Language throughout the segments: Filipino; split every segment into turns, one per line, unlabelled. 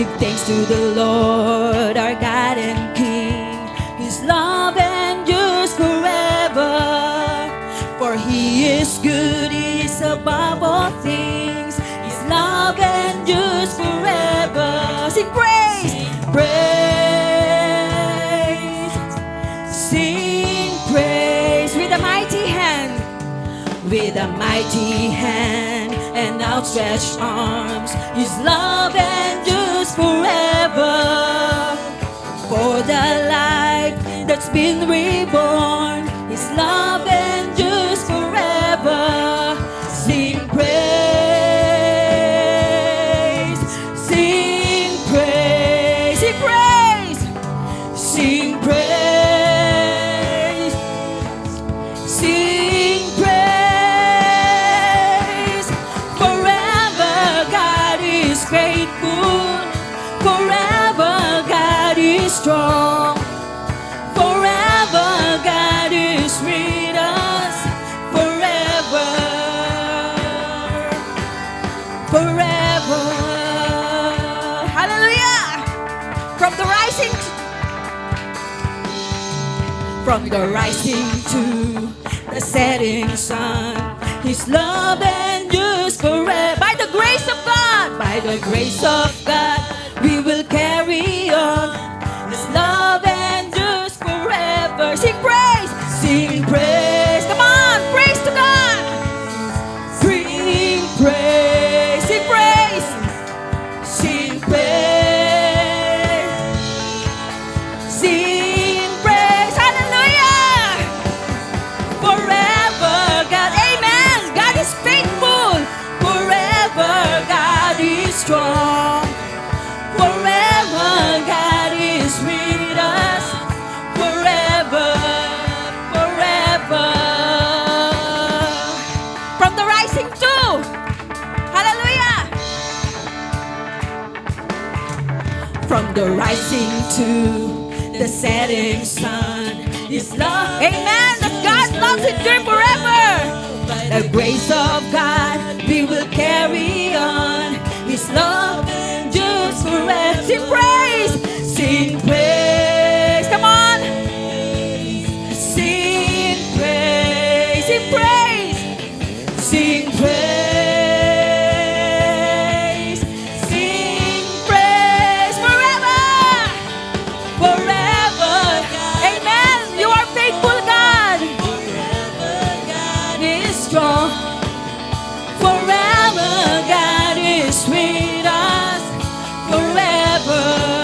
Give thanks to the Lord, our God and King. His love endures forever. For He is good, He is above all things. His love endures forever. Sing praise, praise. Sing praise with a mighty hand. With a mighty hand and outstretched arms, His love endures forever. For the life that's been reborn, His love endures forever. Sing praise, sing praise, sing praise, sing praise, sing praise. Forever God is faithful, forever God is strong, forever God is with us, forever, forever. Hallelujah! From the rising to the setting sun, His love endures forever. By the grace of God, by the grace of God, we will carry on. His love endures forever. Sing praise, sing praise. Come on, praise to God. Sing praise, sing praise, sing praise, sing praise. Hallelujah! Forever God, amen. God is faithful. Forever God is strong. Forever God is with us. Forever, forever. From the rising to, hallelujah. From the rising to the setting sun, His love, amen, that God loves endure forever. The grace of God, we will carry on. His love endures forever. Sing praise, sing praise. Come on, sing praise, sing praise, sing praise, sing praise forever, forever. Amen. You are faithful, God. God is strong. Forever, God is with us. Forever.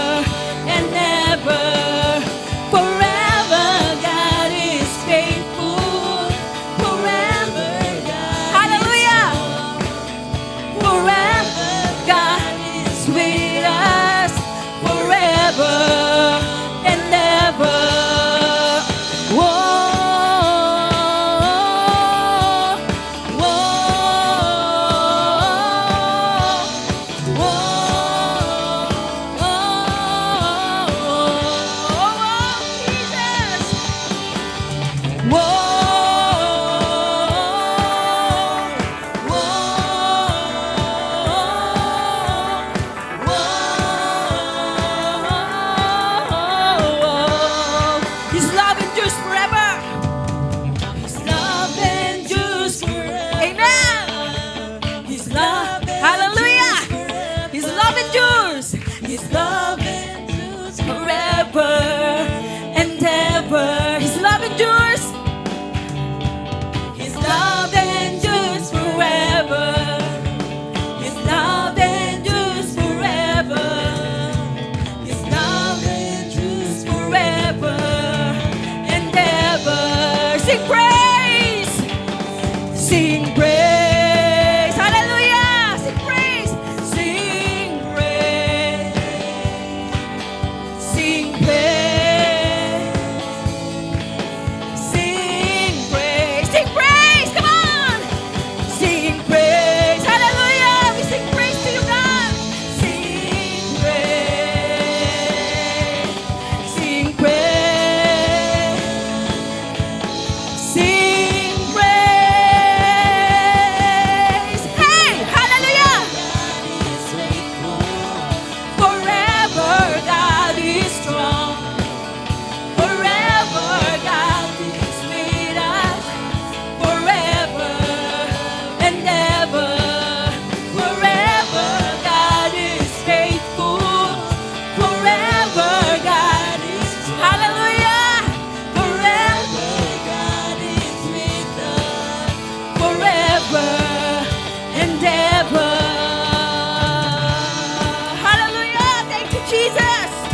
Jesus.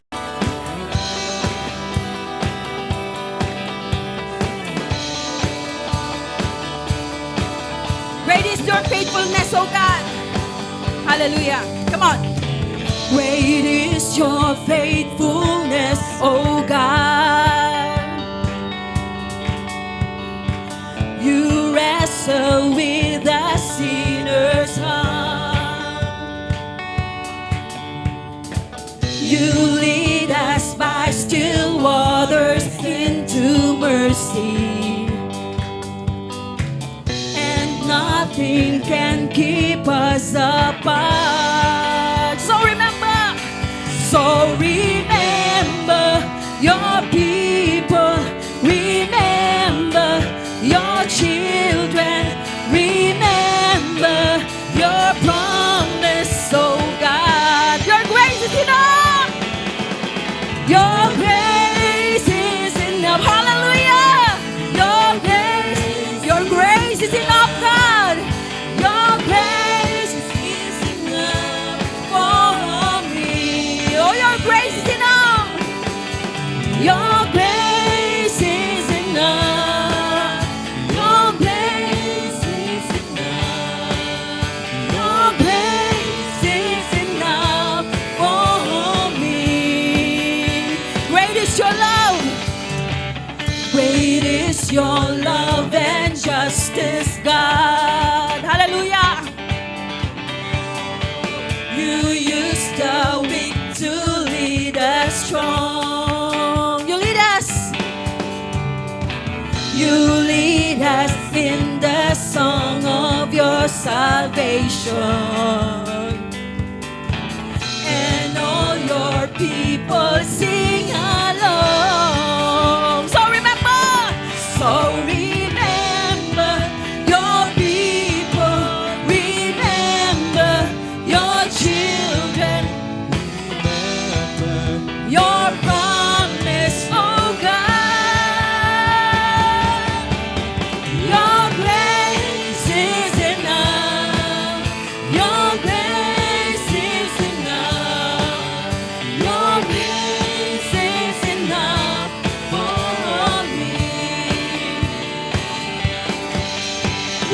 Great is your faithfulness, oh God. Hallelujah. Come on. Great is your faithfulness, oh God. You wrestle with a sinner's heart. You lead us by still waters into mercy. And nothing can keep us apart. So remember your people. Remember your children. Remember your promise, oh God. Your grace is enough. Your grace is enough. Hallelujah. Your grace is enough, God. Your grace is enough for me. Oh, your grace is enough. Your grace is enough. Your grace is enough. Your grace is enough for me. Great is your love. Great is your love and justice, God. Hallelujah. You used the weak to lead us strong. You lead us. You lead us in the song of your salvation. And all your people sing along. So remember your people. Remember your children. Your promise, oh God. Your grace is enough. Your grace is enough. Your grace is enough for me.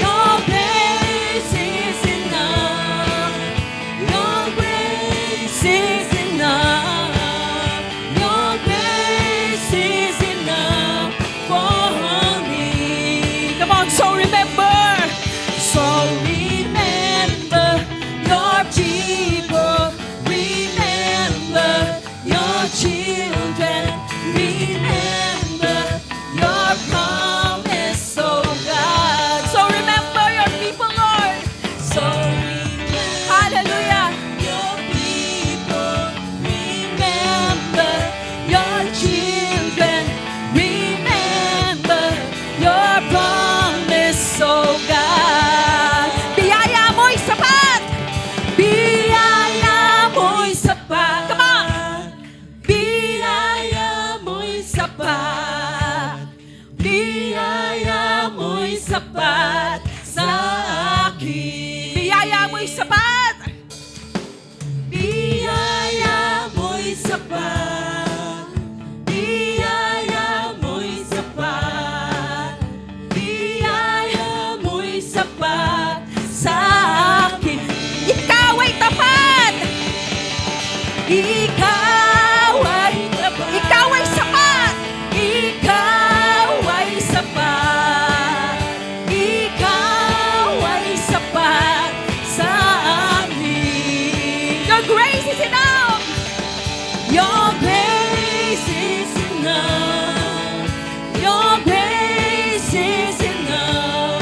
Your grace is enough. Your grace is enough. Your grace is enough for me. Come on, so remember your people. Remember your children. Remember your promise, oh God. So remember your people, Lord. So remember, hallelujah, your people. Remember your children. Remember your promise, oh God. Biyaya mo'y sapat. Biyaya mo'y sapat. Come on. Biyaya mo'y sapat. Biyaya mo'y sapat sa akin. Biyaya mo'y sapat. Biyaya mo'y sapat. Biyaya mo'y sapat. Biyaya mo'y sapat sa akin. Ikaw ay tapat. Ikaw ay tapat. Ikaw ay sapat. Ikaw ay sapat. Ikaw ay sapat sa amin. Your grace is enough. Your grace is enough. Your grace is enough.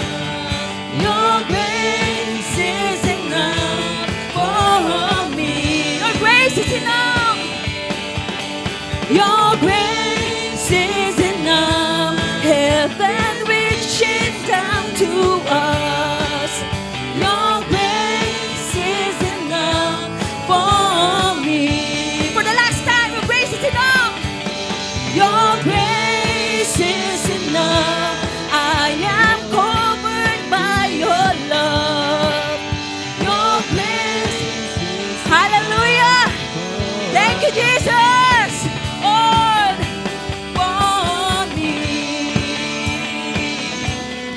Your grace is enough for me. Your grace is enough. Your grace is enough. Heaven reaching down to us. Your grace is enough for me. For the last time, your grace is enough. Your grace is enough. I am covered by your love. Your grace, hallelujah. Thank you, Jesus! All for me.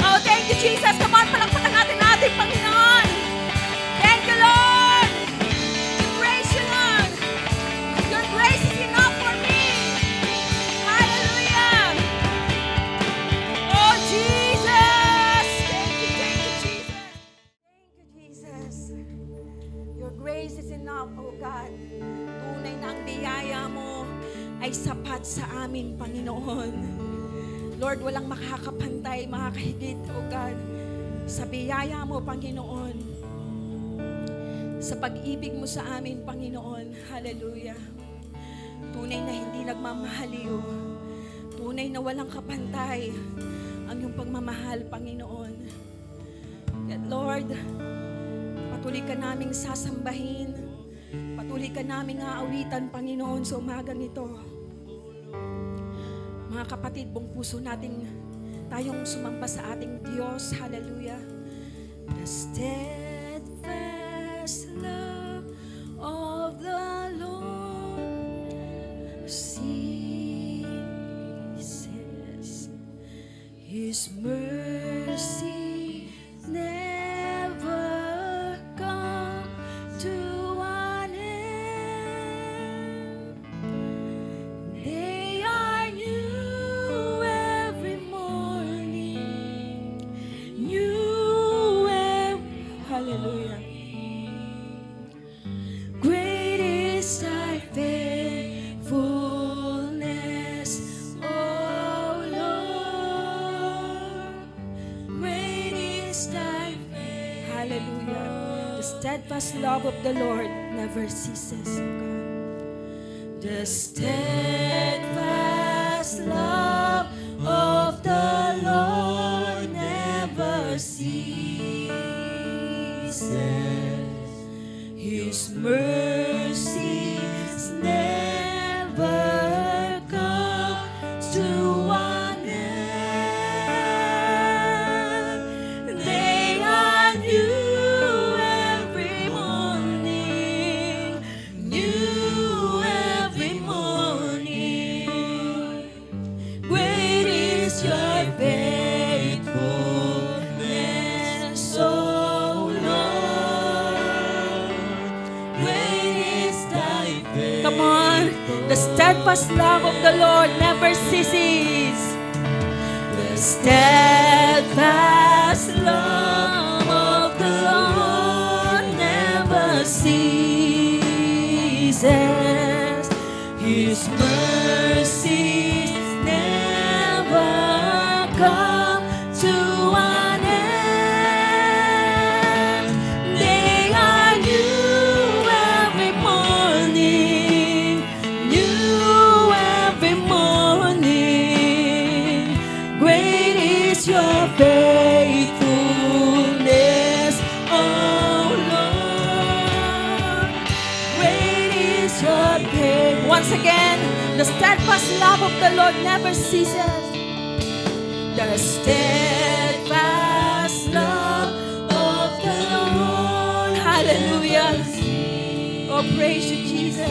Oh, thank you, Jesus. Come on, palakpakan natin ating Panginoon. Thank you, Lord. We praise you, Lord. Your grace is enough for me. Hallelujah. Oh, Jesus. Thank you, Jesus. Thank you, Jesus. Your grace is enough, oh God. Tunay na ang biyaya mo ay sapat sa amin, Panginoon. Lord, walang makakapantay, makakahigit, oh God, sa biyaya mo, Panginoon. Sa pag-ibig mo sa amin, Panginoon. Hallelujah. Tunay na hindi nagmamahaliw. Tunay na walang kapantay ang iyong pagmamahal, Panginoon. Yet, Lord, patuloy ka naming sasambahin. Patuloy ka naming aawitan, Panginoon, sa umagang ito. Mga kapatid, buong puso natin tayong sumamba sa ating Diyos. Hallelujah. The steadfast love of the Lord ceases. His mercy never come to an end. They are new every morning, new every, hallelujah. Great is thy faithfulness, O Lord. Great is thy faithfulness. Hallelujah. The steadfast love of the Lord never ceases, O God. The steadfast love of the Lord never ceases. His mercies never come to an end. They are new every morning, new every morning. Great is your faithfulness, O Lord. Great is thy faithfulness. Come on, the steadfast love of the Lord never ceases. The steadfast love of the Lord never ceases. His mercies never come to an end. They are new every morning, new every morning. Great is your faithfulness, oh Lord. Great is your faith. Once again, the steadfast love of the Lord never ceases. The steadfast love of the Lord. Hallelujah. Oh, praise you, Jesus.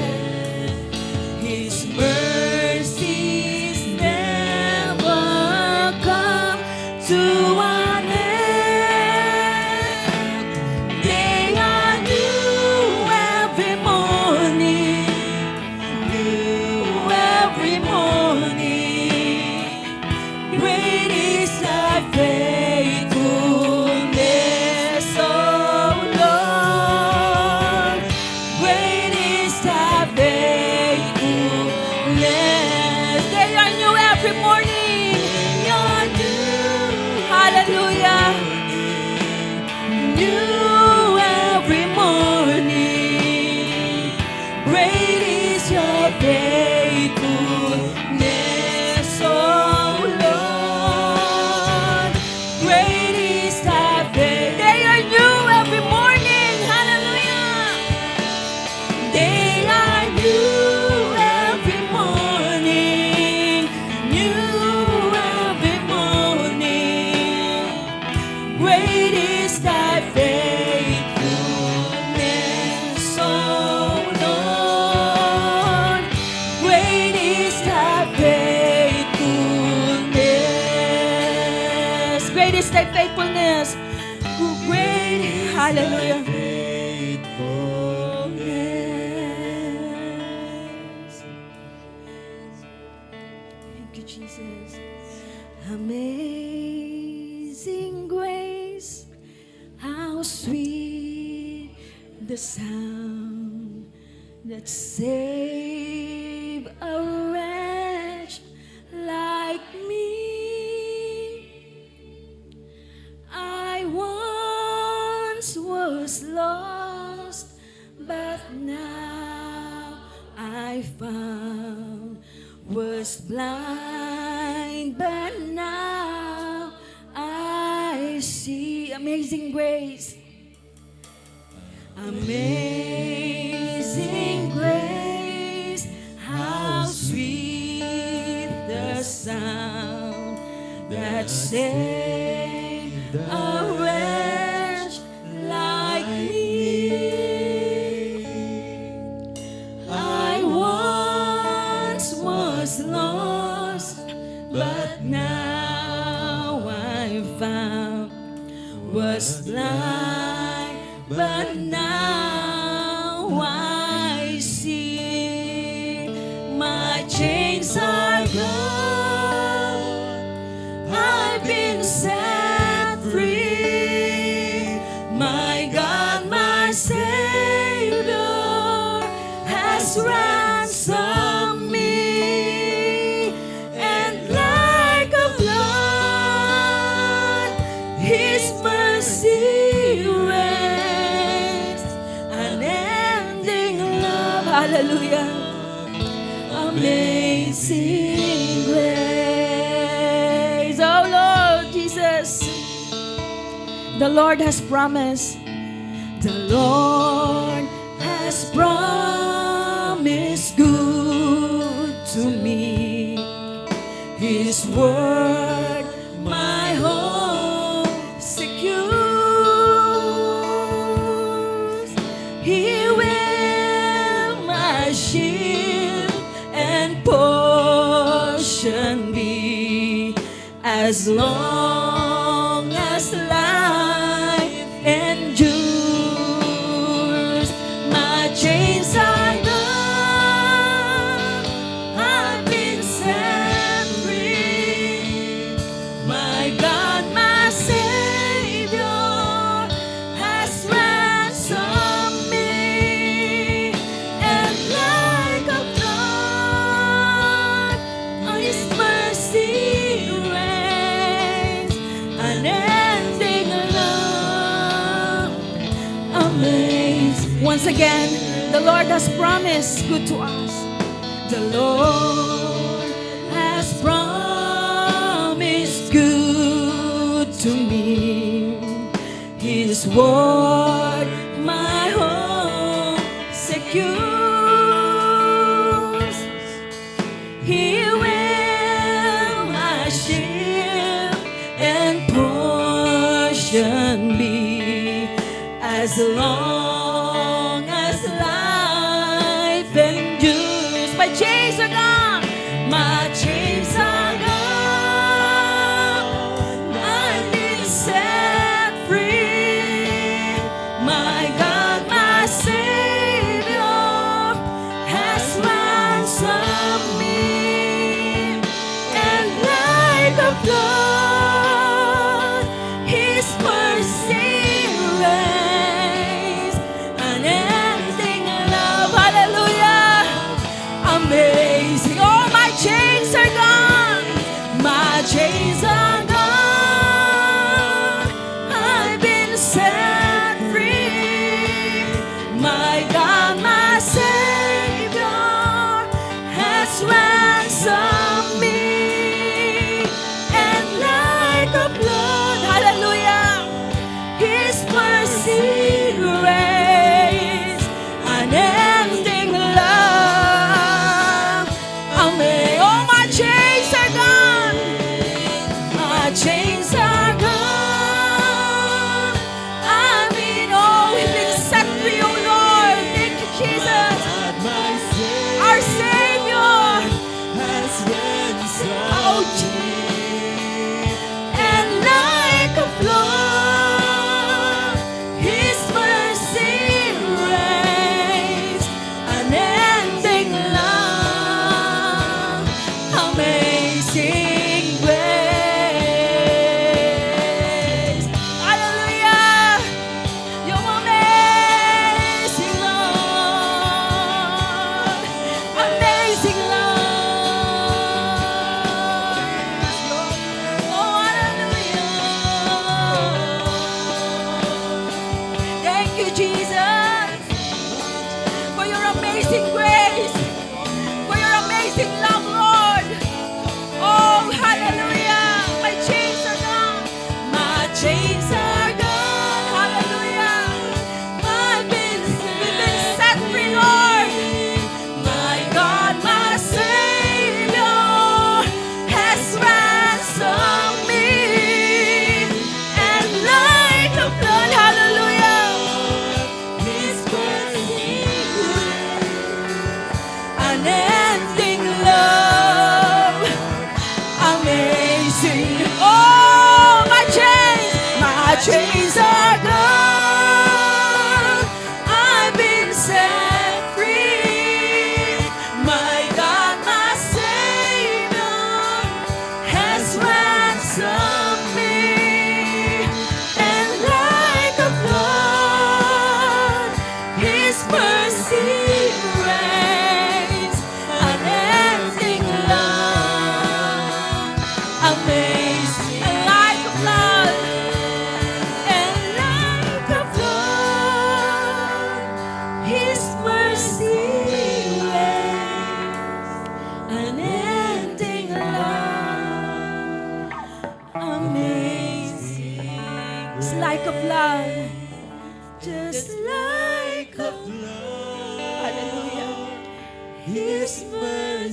His mercies never come to an end. They are new every morning, new every morning. Great is thy faithfulness, O Lord. Great is thy faithfulness. They are new every morning. They are new. Hallelujah. New every morning. Great is your faithfulness, O Lord. Great is thy faith. They are new every morning. Hallelujah. They are new every morning. New every morning. Great is thy faithfulness, O Lord. you, Jesus. Amazing grace, how sweet the sound that saved a wretch like me. I once was lost, but now I found. Was blind, but now I see. Amazing grace. Amazing grace, how sweet the sound that saved a wretch like me. I once was lost, but now I found. Was blind, but now I see. My chains are gone, I've been set free. My God, my Savior has ransomed me, and like a flood, His mercy reigns, unending love. Hallelujah. Amazing grace. Oh Lord Jesus, the Lord has promised. The Lord has promised good to me. His word my home secures. He will my shield and portion be, as long as life endures. My chains are gone, I've been set free. My God, my Savior has ransomed me, and like a flood, His mercy reigns, unending love. Amazing. Once again, the Lord has promised good to us. The Lord has promised good to me. His word my home secures. He will my shield and portion be, as long as life endures. My chains are gone, my chains are gone, I've been set free. My God, my Savior has ransomed me, and like a flood, His mercy reigns, unending love. Hallelujah. Amazing. Oh, my chains are gone. My chains are gone. I've been set free. My God, my Savior has ransomed me, and like a flood, hallelujah, His mercy reigns, unending love.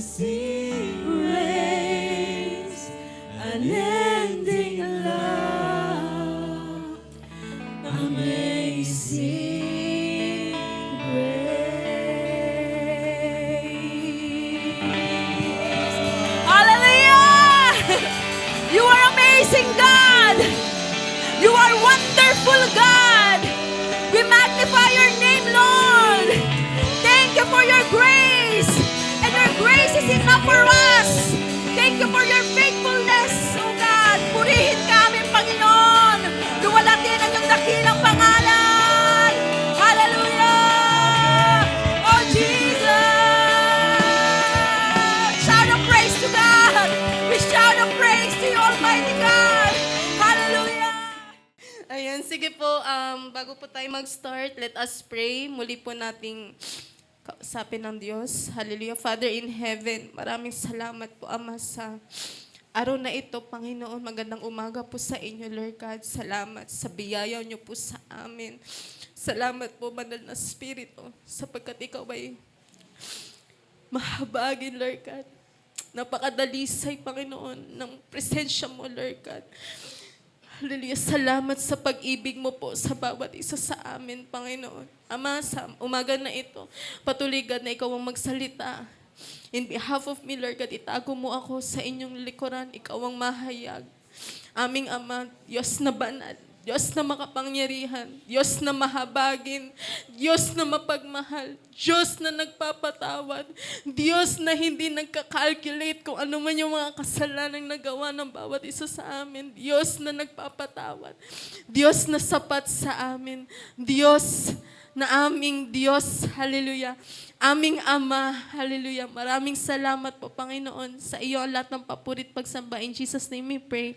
sing praise, unending love, amazing grace. Hallelujah! You are amazing, God. You are wonderful, God. We magnify your name, Lord. Thank you for your grace. And your grace is enough for us. Thank you for your faithfulness, oh God. Purihin kami, Panginoon. Luwalatin ang iyong dakilang pangalan. Hallelujah! Oh, Jesus! Shout of praise to God. We shout of praise to you, Almighty God. Hallelujah!
Ayan, sige po, bago po tayo mag-start, let us pray. Muli po nating kausapin ng Diyos. Hallelujah. Father in heaven, maraming salamat po, Ama, sa araw na ito, Panginoon. Magandang umaga po sa inyo, Lord God. Salamat sa biyaya niyo po sa amin. Salamat po, Banal na Espiritu, sapagkat ikaw ay mahabagin, Lord God. Napakadalisay, Panginoon, ng presensya mo, Lord God. Hallelujah. Salamat sa pag-ibig mo po sa bawat isa sa amin, Panginoon. Ama, sa umaga na ito, patuloy, God, na ikaw ang magsalita. In behalf of me, Lord God, itago mo ako sa inyong likuran. Ikaw ang mahayag. Aming Ama, Diyos na banal, Diyos na makapangyarihan, Diyos na mahabagin, Diyos na mapagmahal, Diyos na nagpapatawad, Diyos na hindi nagka-calculate kung ano man yung mga kasalanang nagawa ng bawat isa sa amin, Diyos na nagpapatawad, Diyos na sapat sa amin, Diyos na aming Diyos, hallelujah, aming Ama, hallelujah. Maraming salamat po, Panginoon, sa iyo ang lahat ng papurit pagsamba. In Jesus' name we pray.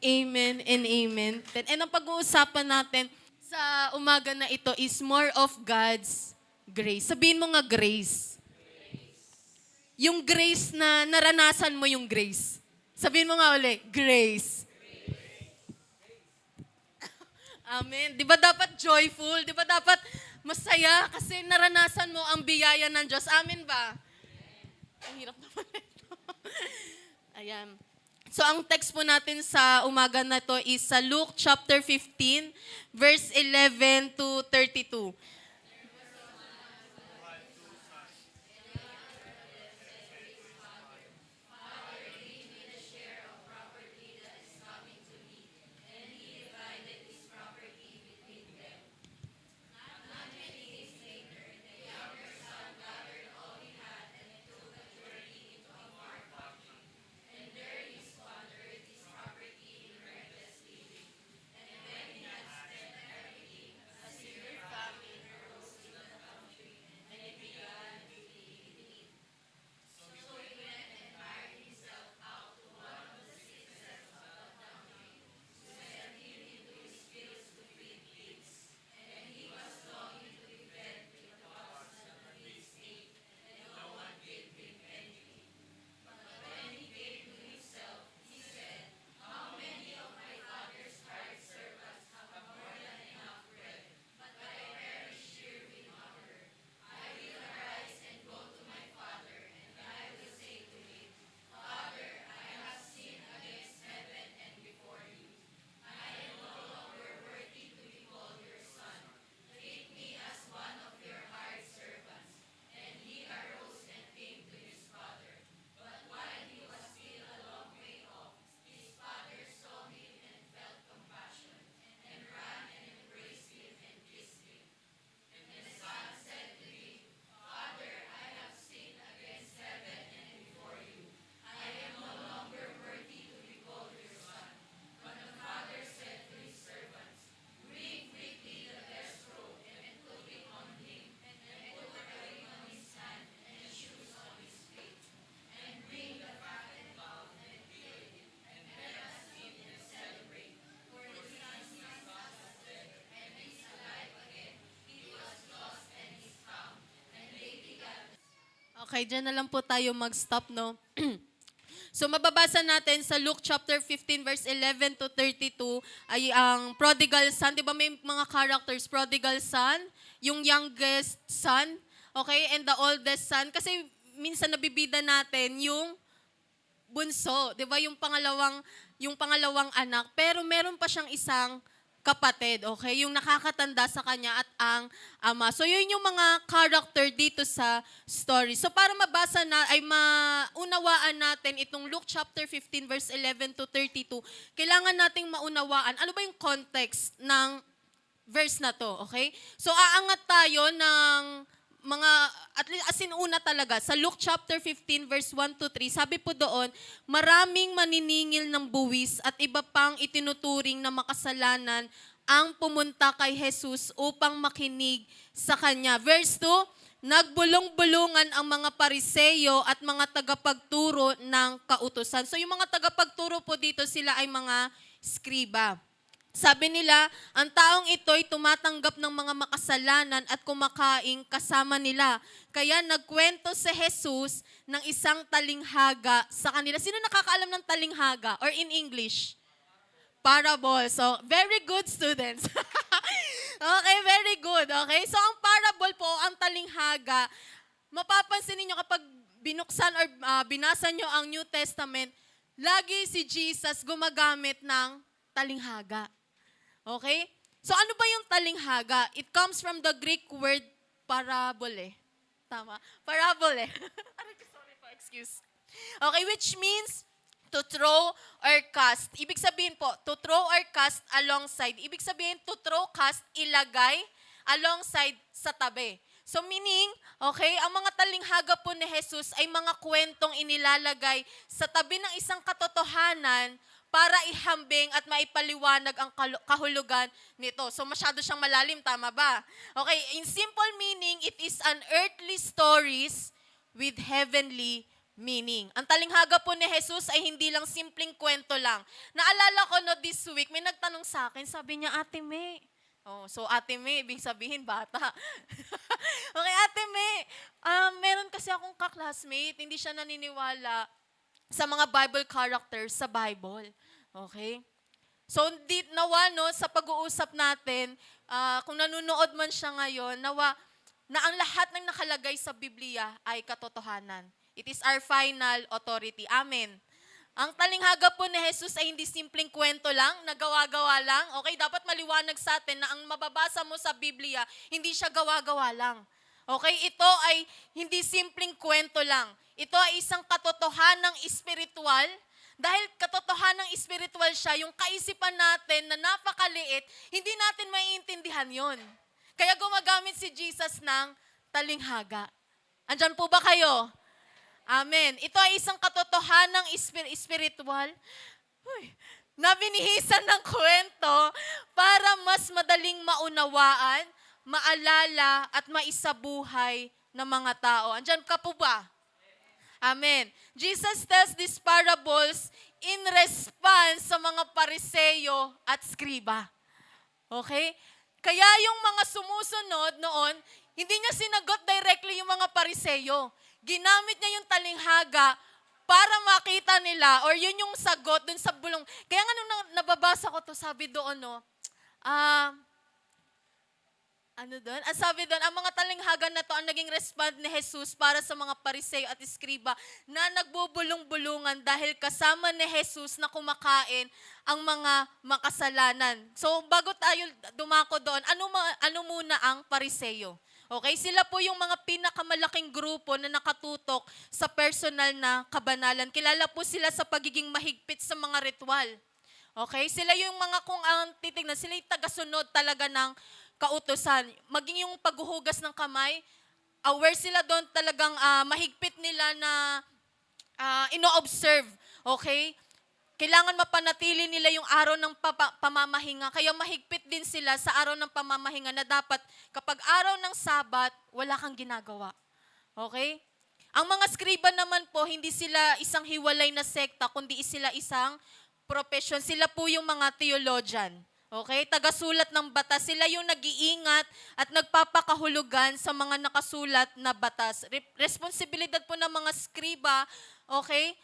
Amen and amen. And ang pag-uusapan natin sa umaga na ito is more of God's grace. Sabihin mo nga grace. Yung grace na naranasan mo yung grace. Sabihin mo nga ulit, grace. Amen. Di ba dapat joyful? Di ba dapat masaya kasi naranasan mo ang biyaya ng Diyos. Amen ba? Ang hirap naman ito. Ayan. So ang text po natin sa umaga na to is sa Luke chapter 15, verse 11 to 32. Okay, dyan na lang po tayo mag-stop, no? So, mababasa natin sa Luke chapter 15, verse 11 to 32, ay ang prodigal son. Di ba may mga characters? Prodigal son, yung youngest son, okay, and the oldest son. Kasi
minsan nabibida natin yung bunso, 'di ba? Yung pangalawang anak, pero meron pa siyang isang kapatid, okay? Yung nakakatanda sa kanya at ang ama. So yun yung mga character dito sa story. So para mabasa na ay maunawaan natin itong Luke chapter 15 verse 11 to 32, kailangan nating maunawaan ano ba yung context ng verse na to, okay? So aangat tayo ng mga, at least as in una talaga, sa Luke chapter 15 verse 1 to 3, sabi po doon, maraming maniningil ng buwis at iba pang itinuturing na makasalanan ang pumunta kay Jesus upang makinig sa kanya. Verse 2, nagbulong-bulungan ang mga pariseyo at mga tagapagturo ng kautusan. So yung mga tagapagturo po dito, sila ay mga skriba. Sabi nila, ang taong ito'y tumatanggap ng mga makasalanan at kumakain kasama nila. Kaya nagkwento si Jesus ng isang talinghaga sa kanila. Sino nakakaalam ng talinghaga? Or in English? Parable. So, very good students. Okay, very good. Okay, so ang parable po, ang talinghaga, mapapansin niyo kapag binuksan or binasa niyo ang New Testament, lagi si Jesus gumagamit ng talinghaga. Okay? So ano ba yung talinghaga? It comes from the Greek word parabole. Tama? Parabole. Sorry po, excuse. Okay, which means to throw or cast. Ibig sabihin po, to throw or cast alongside. Ibig sabihin, to throw, cast, ilagay alongside sa tabi. So meaning, okay, ang mga talinghaga po ni Jesus ay mga kwentong inilalagay sa tabi ng isang katotohanan para ihambing at maipaliwanag ang kahulugan nito. So masyado siyang malalim, tama ba? Okay, in simple meaning, it is an earthly stories with heavenly meaning. Ang talinghaga po ni Jesus ay hindi lang simpleng kwento lang. Naalala ko no this week, may nagtanong sa akin, sabi niya, Ate May. Oh, so Ate May, ibig sabihin bata. Okay, Ate May, meron kasi akong kaklasmate, hindi siya naniniwala sa mga Bible characters sa Bible. Okay? So, nawa, no, sa pag-uusap natin, kung nanonood man siya ngayon, nawa, na ang lahat ng nakalagay sa Biblia ay katotohanan. It is our final authority. Amen. Ang talinghaga po ni Jesus ay hindi simpleng kwento lang, nagawa-gawa lang. Okay, dapat maliwanag sa atin na ang mababasa mo sa Biblia, hindi siya gawa-gawa lang. Okay, ito ay hindi simpleng kwento lang. Ito ay isang katotohanang espiritual. Dahil katotohanang espiritual siya, yung kaisipan natin na napakaliit, hindi natin maiintindihan yon. Kaya gumagamit si Jesus ng talinghaga. Andyan po ba kayo? Amen. Ito ay isang katotohanang espiritual na binihisan ng kwento para mas madaling maunawaan, maalala at maisabuhay ng mga tao. Andyan ka po ba? Amen. Jesus tells these parables in response sa mga pariseyo at skriba. Okay? Kaya yung mga sumusunod noon, hindi niya sinagot directly yung mga pariseyo. Ginamit niya yung talinghaga para makita nila or yun yung sagot dun sa bulong. Kaya nga nung nababasa ko to, sabi doon, no, ang sabi doon, ang mga talinghaga na to ang naging respond ni Jesus para sa mga pariseyo at iskriba na nagbubulong-bulungan dahil kasama ni Jesus na kumakain ang mga makasalanan. So bago tayo dumako doon, ano muna ang pariseyo? Okay, sila po yung mga pinakamalaking grupo na nakatutok sa personal na kabanalan. Kilala po sila sa pagiging mahigpit sa mga ritual. Okay, sila yung mga kung ang titignan, sila yung tagasunod talaga ng kautusan. Maging yung paghuhugas ng kamay, aware sila doon talagang mahigpit nila na ino-observe. Okay? Kailangan mapanatili nila yung araw ng pamamahinga. Kaya mahigpit din sila sa araw ng pamamahinga na dapat kapag araw ng Sabat, wala kang ginagawa. Okay? Ang mga skriba naman po, hindi sila isang hiwalay na sekta, kundi sila isang profession. Sila po yung mga theologian. Okay? Tagasulat ng batas. Sila yung nag-iingat at nagpapakahulugan sa mga nakasulat na batas. Responsibilidad po ng mga skriba, okay?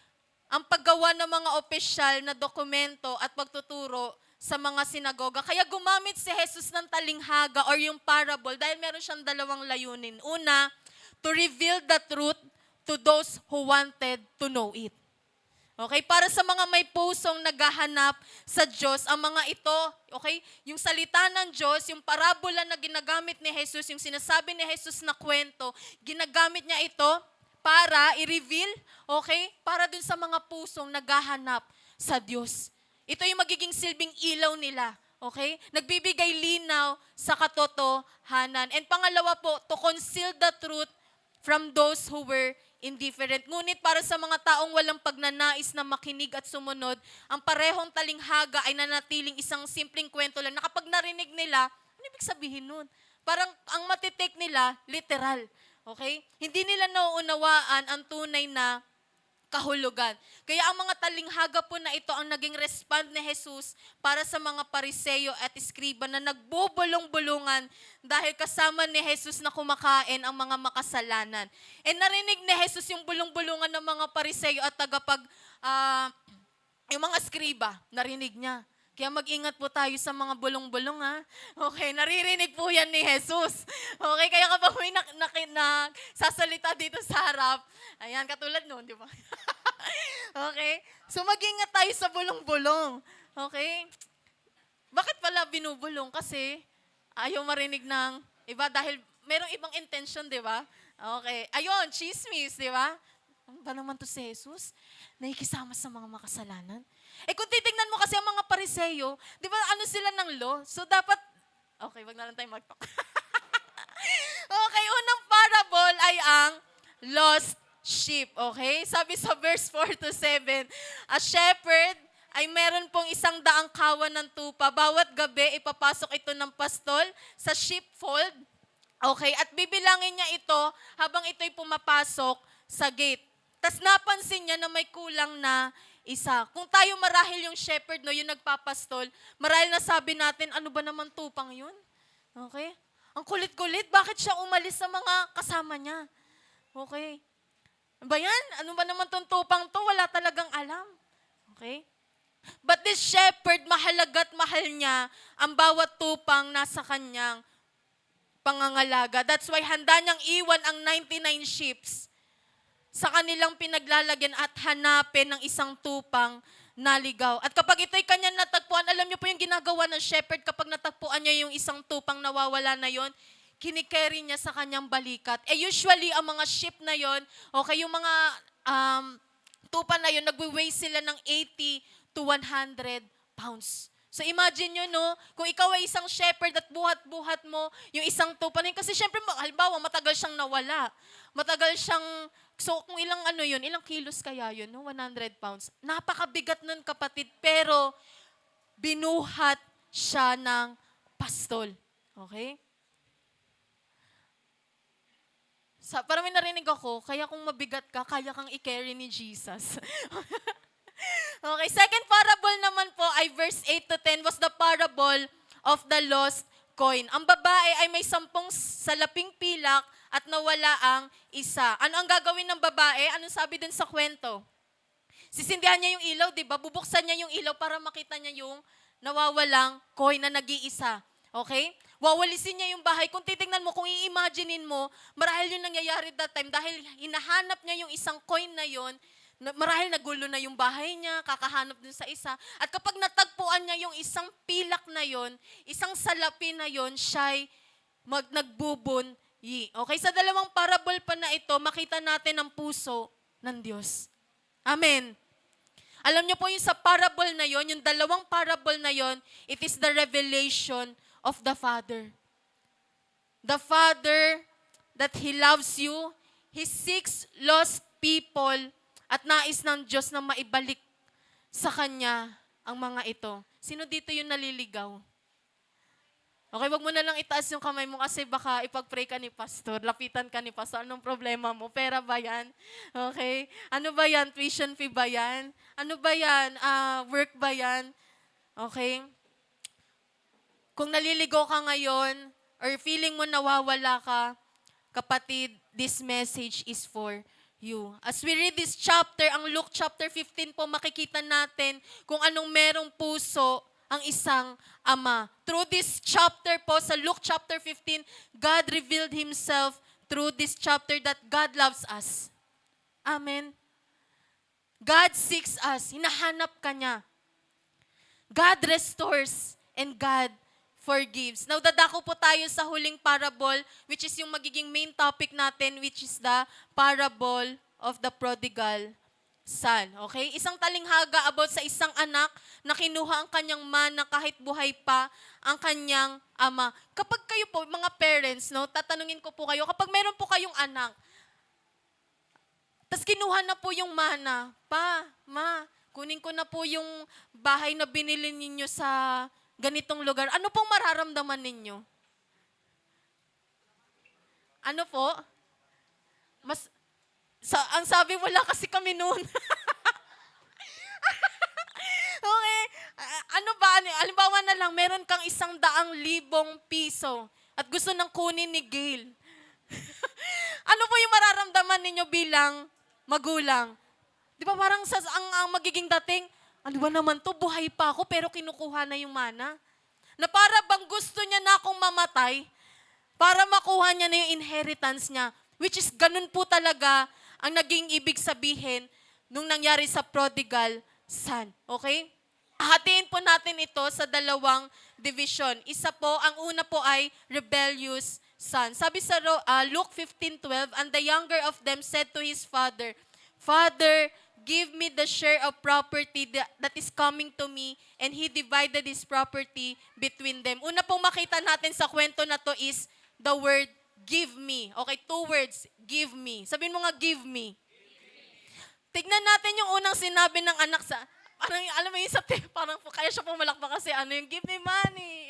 Ang paggawa ng mga opisyal na dokumento at pagtuturo sa mga sinagoga. Kaya gumamit si Jesus ng talinghaga or yung parable dahil meron siyang dalawang layunin. Una, to reveal the truth to those who wanted to know it. Okay? Para sa mga may pusong naghahanap sa Diyos, ang mga ito, okay? Yung salita ng Diyos, yung parabola na ginagamit ni Jesus, yung sinasabi ni Jesus na kwento, ginagamit niya ito para i-reveal, okay? Para dun sa mga pusong naghahanap sa Diyos. Ito yung magiging silbing ilaw nila. Okay? Nagbibigay linaw sa katotohanan. And pangalawa po, to conceal the truth from those who were indifferent. Ngunit para sa mga taong walang pagnanais na makinig at sumunod, ang parehong talinghaga ay nanatiling isang simpleng kwento lang na kapag narinig nila, ano ibig sabihin nun? Parang ang matitake nila, literal. Okay? Hindi nila nauunawaan ang tunay na kahulugan. Kaya ang mga talinghaga po na ito ang naging respond ni Jesus para sa mga Pariseo at Iskriba na nagbubulong-bulungan dahil kasama ni Jesus na kumakain ang mga makasalanan. And narinig ni Jesus yung bulong-bulungan ng mga Pariseo at yung mga Iskriba, narinig niya. Kaya mag-ingat po tayo sa mga bulong-bulong, ha? Okay, naririnig po yan ni Jesus. Okay, kaya kapag may sasalita dito sa harap, ayan, katulad nun, di ba? Okay, so mag-ingat tayo sa bulong-bulong. Okay? Bakit pala binubulong? Kasi ayaw marinig ng iba dahil merong ibang intention, di ba? Okay, ayun, chismis, di ba? Ano ba naman to si Jesus? Nakikisama sa mga makasalanan? Eh kung titignan mo kasi ang mga Pariseo, di ba ano sila ng law? So dapat, okay, wag na lang tayo mag-talk. Okay, unang parable ay ang lost sheep, okay? Sabi sa verse 4 to 7, a shepherd ay meron pong 100 kawan ng tupa. Bawat gabi, ipapasok ito ng pastol sa sheepfold, okay? At bibilangin niya ito habang ito'y pumapasok sa gate. Tas napansin niya na may kulang na isa. Kung tayo marahil yung shepherd, no, yung nagpapastol, marahil na sabi natin, ano ba naman tupang yun? Okay? Ang kulit-kulit, bakit siya umalis sa mga kasama niya? Okay? Ba yan? Ano ba naman tong tupang to? Wala talagang alam. Okay? But this shepherd, mahalaga't mahal niya ang bawat tupang nasa kanyang pangangalaga. That's why handa niyang iwan ang 99 sheep sa kanilang pinaglalagyan at hanapin ng isang tupang naligaw. At kapag ito'y kanyang natagpuan, alam niyo po yung ginagawa ng shepherd kapag natagpuan niya yung isang tupang nawawala na yon, kinikerry niya sa kanyang balikat. Eh usually, ang mga sheep na yon, okay, yung mga tupa na yon, nagwe-weigh sila ng 80 to 100 pounds. So imagine nyo, no, kung ikaw ay isang shepherd at buhat-buhat mo yung isang tupa na yun. Kasi syempre, halimbawa, matagal siyang nawala. Matagal siyang, so kung ilang ilang kilos kaya yun, no? 100 pounds. Napakabigat nun, kapatid. Pero, binuhat siya ng pastol. Okay? Parang may narinig ako, kaya kung mabigat ka, kaya kang i-carry ni Jesus. Okay, second parable naman po ay verse 8 to 10 was the parable of the lost coin. Ang babae ay may 10 salaping pilak at nawala ang isa. Ano ang gagawin ng babae? Anong sabi dun sa kwento? Sisindihan niya yung ilaw, di ba? Bubuksan niya yung ilaw para makita niya yung nawawalang coin na nag-iisa. Okay? Wawalisin niya yung bahay. Kung titignan mo, kung i-imaginein mo, marahil yung nangyayari that time dahil hinahanap niya yung isang coin na yon, marahil nagulo na yung bahay niya, kakahanap dun sa isa. At kapag natagpuan niya yung isang pilak na yon, isang salapi na yon, siya'y nagbubunyi. Okay, sa dalawang parable pa na ito, makita natin ang puso ng Diyos. Amen. Alam niyo po yung sa parable na yon, yung dalawang parable na yon, it is the revelation of the Father. The Father that He loves you, He seeks lost people at nais ng Diyos na maibalik sa Kanya ang mga ito. Sino dito yung naliligaw? Okay, wag mo na lang itaas yung kamay mo kasi baka ipag-pray ka ni Pastor, lapitan ka ni Pastor. Anong problema mo? Pera ba yan? Okay? Ano ba yan? Tuition fee ba yan? Ano ba yan? Work ba yan? Okay? Kung naliligaw ka ngayon or feeling mo nawawala ka, kapatid, this message is for you. As we read this chapter, ang Luke chapter 15 po, makikita natin kung anong merong puso ang isang ama. Through this chapter po, sa Luke chapter 15, God revealed Himself through this chapter that God loves us. Amen? God seeks us. Hinahanap ka niya. God restores and God forgives. Now, dadako po tayo sa huling parable, which is yung magiging main topic natin, which is the parable of the prodigal son. Okay? Isang talinghaga about sa isang anak na kinuha ang kanyang mana kahit buhay pa ang kanyang ama. Kapag kayo po, mga parents, no, tatanungin ko po kayo, kapag meron po kayong anak, tas kinuha na po yung mana, pa, ma, kunin ko na po yung bahay na binili ninyo sa ganitong lugar. Ano pong mararamdaman ninyo? Ano po? Ang sabi, wala kasi kami noon. Okay. Ano ba? Halimbawa na lang, meron kang 100,000 piso at gusto nang kunin ni Gail. Ano po yung mararamdaman ninyo bilang magulang? Di ba parang ang magiging dating, ano ba naman to, buhay pa ako pero kinukuha na yung mana? Na para bang gusto niya na akong mamatay para makuha niya na yung inheritance niya. Which is ganun po talaga ang naging ibig sabihin nung nangyari sa prodigal son. Okay? Hatiin po natin ito sa dalawang division. Isa po, ang una po ay rebellious son. Sabi sa Luke 15:12, and the younger of them said to his father, Father, give me the share of property that is coming to me, and he divided his property between them. Una pong makita natin sa kwento na to is the word give me. Okay, 2 words, give me. Sabihin mo nga, give me. Tignan natin yung unang sinabi ng anak sa, parang, alam mo yung sa parang kaya siya pumalakpak kasi yung give me money.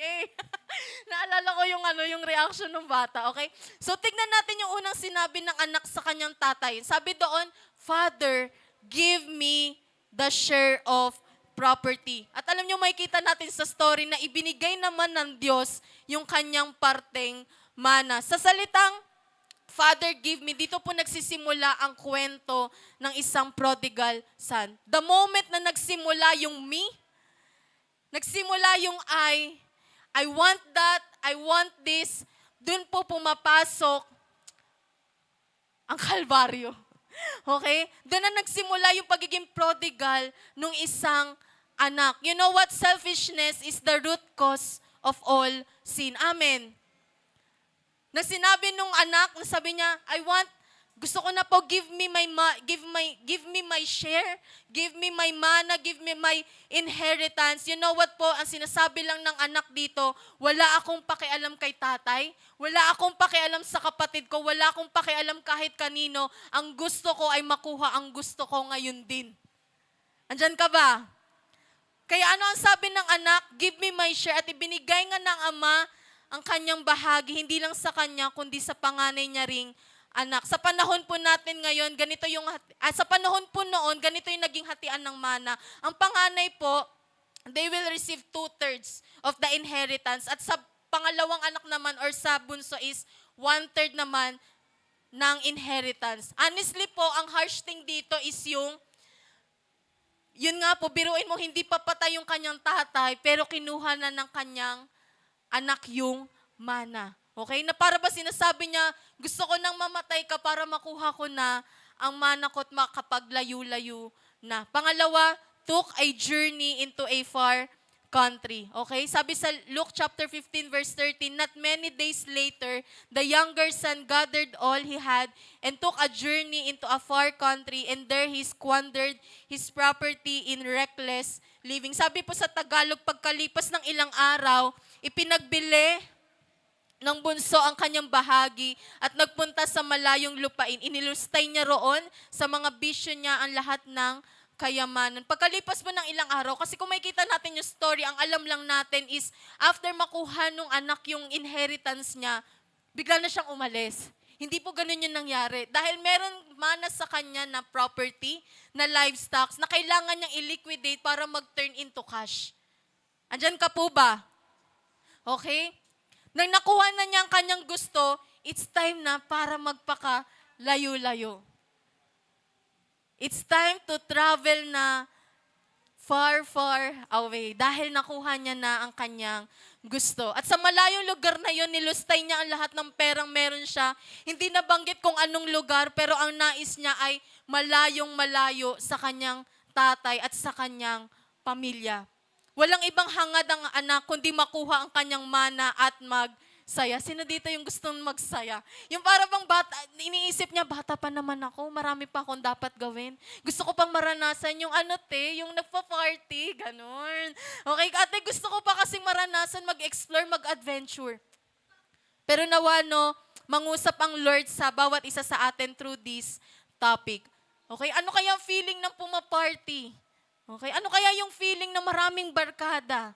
Naalala ko yung reaction ng bata, okay? So, tignan natin yung unang sinabi ng anak sa kanyang tatay. Sabi doon, Father, give me the share of property. At alam niyo, makikita natin sa story na ibinigay naman ng Diyos yung kanyang parteng mana. Sa salitang, Father, give me, dito po nagsisimula ang kwento ng isang prodigal son. The moment na nagsimula yung me, nagsimula yung I want that, I want this, dun po pumapasok ang kalbaryo. Okay? Doon na nagsimula yung pagiging prodigal nung isang anak. You know what? Selfishness is the root cause of all sin. Amen. Na sinabi nung anak, sabi niya, gusto ko na po, give me my share, give me my mana, give me my inheritance. You know what po, ang sinasabi lang ng anak dito, wala akong pakialam kay tatay, wala akong pakialam sa kapatid ko, wala akong pakialam kahit kanino, ang gusto ko ay makuha ang gusto ko ngayon din. Andyan ka ba? Kaya ano ang sabi ng anak? Give me my share. At ibinigay nga ng ama ang kanyang bahagi, hindi lang sa kanya, kundi sa panganay niya ring anak. Sa panahon po natin ngayon, sa panahon po noon, ganito yung naging hatian ng mana. Ang panganay po, they will receive 2/3 of the inheritance. At sa pangalawang anak naman or sa bunso is 1/3 naman ng inheritance. Honestly po, ang harsh thing dito is yun nga po, biruin mo, hindi pa patay yung kanyang tatay, pero kinuha na ng kanyang anak yung mana. Okay? Na para ba sinasabi niya, gusto ko nang mamatay ka para makuha ko na ang mana ko at makapaglayo-layo na. Pangalawa, took a journey into a far country. Okay? Sabi sa Luke chapter 15 verse 13, not many days later, the younger son gathered all he had and took a journey into a far country, and there he squandered his property in reckless living. Sabi po sa Tagalog, pagkalipas ng ilang araw, ipinagbili ng bunso ang kanyang bahagi at nagpunta sa malayong lupain. Inilustay niya roon sa mga bisyo niya ang lahat ng kayamanan. Pagkalipas mo ng ilang araw, kasi kung makikita natin yung story, ang alam lang natin is after makuha nung anak yung inheritance niya, bigla na siyang umalis. Hindi po ganun yung nangyari. Dahil meron mana sa kanya na property, na livestock, na kailangan niyang i-liquidate para mag-turn into cash. Andyan ka po ba? Okay? Nang nakuha na niya ang kanyang gusto, it's time na para magpaka-layo-layo. It's time to travel na far, far away dahil nakuha niya na ang kanyang gusto. At sa malayong lugar na yon, nilustay niya ang lahat ng perang meron siya. Hindi nabanggit kung anong lugar, pero ang nais niya ay malayong malayo sa kanyang tatay at sa kanyang pamilya. Walang ibang hangad ang anak kundi makuha ang kanyang mana at magsaya. Sino dito yung gustong magsaya? Yung para bang bata, iniisip niya, bata pa naman ako, marami pa akong dapat gawin. Gusto ko pang maranasan yung yung nagpa-party, ganun. Okay, ate, gusto ko pa kasing maranasan, mag-explore, mag-adventure. Pero nawa, mangusap ang Lord sa bawat isa sa atin through this topic. Okay, ano kaya ang feeling ng pumaparty? Okay, ano kaya yung feeling na maraming barkada?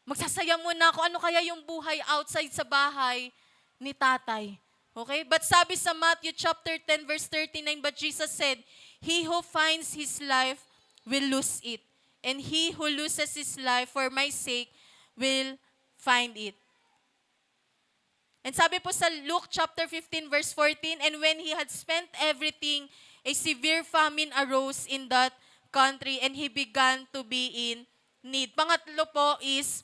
Magsasaya muna ako, ano kaya yung buhay outside sa bahay ni tatay? Okay, but sabi sa Matthew chapter 10 verse 39, but Jesus said, "He who finds his life will lose it, and he who loses his life for my sake will find it." And sabi po sa Luke chapter 15 verse 14, "And when he had spent everything, a severe famine arose in that country, and he began to be in need." Pangatlo po is,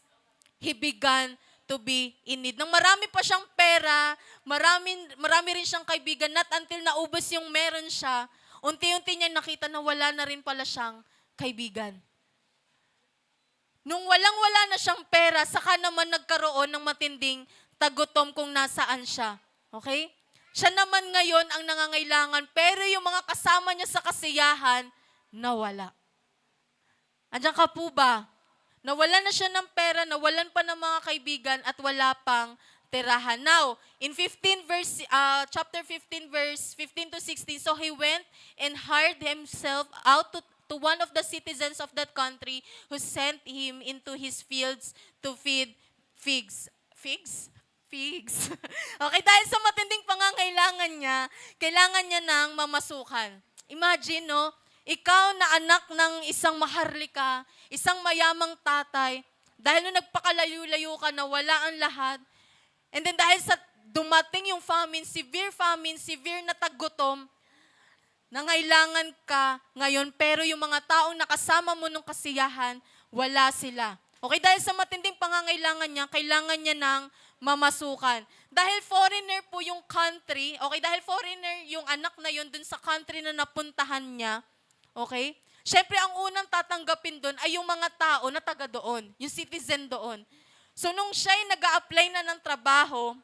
he began to be in need. Nang marami pa siyang pera, marami rin siyang kaibigan, not until naubos yung meron siya, unti-unti niya nakita na wala na rin pala siyang kaibigan. Nung walang-wala na siyang pera, saka naman nagkaroon ng matinding tagutom kung nasaan siya. Okay? Siya naman ngayon ang nangangailangan, pero yung mga kasama niya sa kasiyahan, nawala. Andiyan ka po ba? Nawalan na siya ng pera, nawalan pa ng mga kaibigan, at wala pang tirahan. Now, in chapter 15, verse 15 to 16, so he went and hired himself out to one of the citizens of that country, who sent him into his fields to feed figs. Figs? Figs. Okay, dahil sa matinding pangangailangan niya, kailangan niya ng mamasukan. Imagine, ikaw na anak ng isang maharlika, isang mayamang tatay, dahil nung nagpakalayo-layo ka na wala ang lahat, and then dahil sa dumating yung famine, severe na tagutom, nangailangan ka ngayon, pero yung mga taong nakasama mo nung kasiyahan, wala sila. Okay, dahil sa matinding pangangailangan niya, kailangan niya ng mamasukan. Dahil foreigner po yung country, okay, dahil foreigner yung anak na yun dun sa country na napuntahan niya, okay? Siyempre, ang unang tatanggapin doon ay yung mga tao na taga doon, yung citizen doon. So, nung siya'y nag-a-apply na ng trabaho,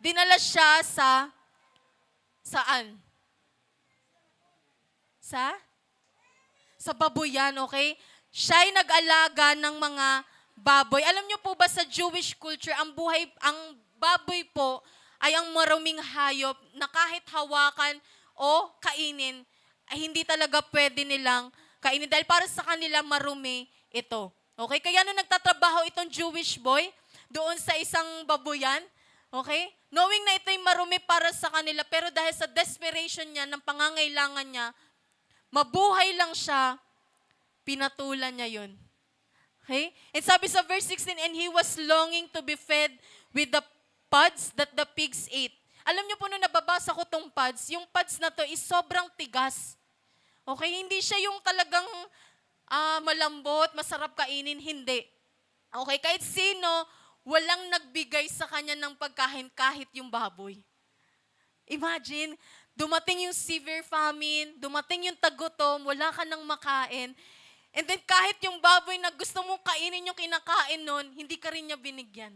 dinala siya saan? Sa baboyan, okay? Siya'y nag-alaga ng mga baboy. Alam niyo po ba sa Jewish culture, ang baboy po ay ang maruming hayop na kahit hawakan o kainin, ay hindi talaga pwede nilang kainin dahil para sa kanila marumi ito. Okay? Kaya nung nagtatrabaho itong Jewish boy doon sa isang baboyan, okay? Knowing na ito'y marumi para sa kanila, pero dahil sa desperation niya, ng pangangailangan niya, mabuhay lang siya, pinatulan niya yun. Okay? And sabi sa verse 16, "And he was longing to be fed with the pods that the pigs ate." Alam niyo po nung nababasa ko tong pods, yung pods na to is sobrang tigas. Okay? Hindi siya yung talagang malambot, masarap kainin. Hindi. Okay? Kahit sino, walang nagbigay sa kanya ng pagkain kahit yung baboy. Imagine, dumating yung severe famine, dumating yung tagutom, wala ka nang makain. And then kahit yung baboy na gusto mong kainin yung kinakain nun, hindi ka rin niya binigyan.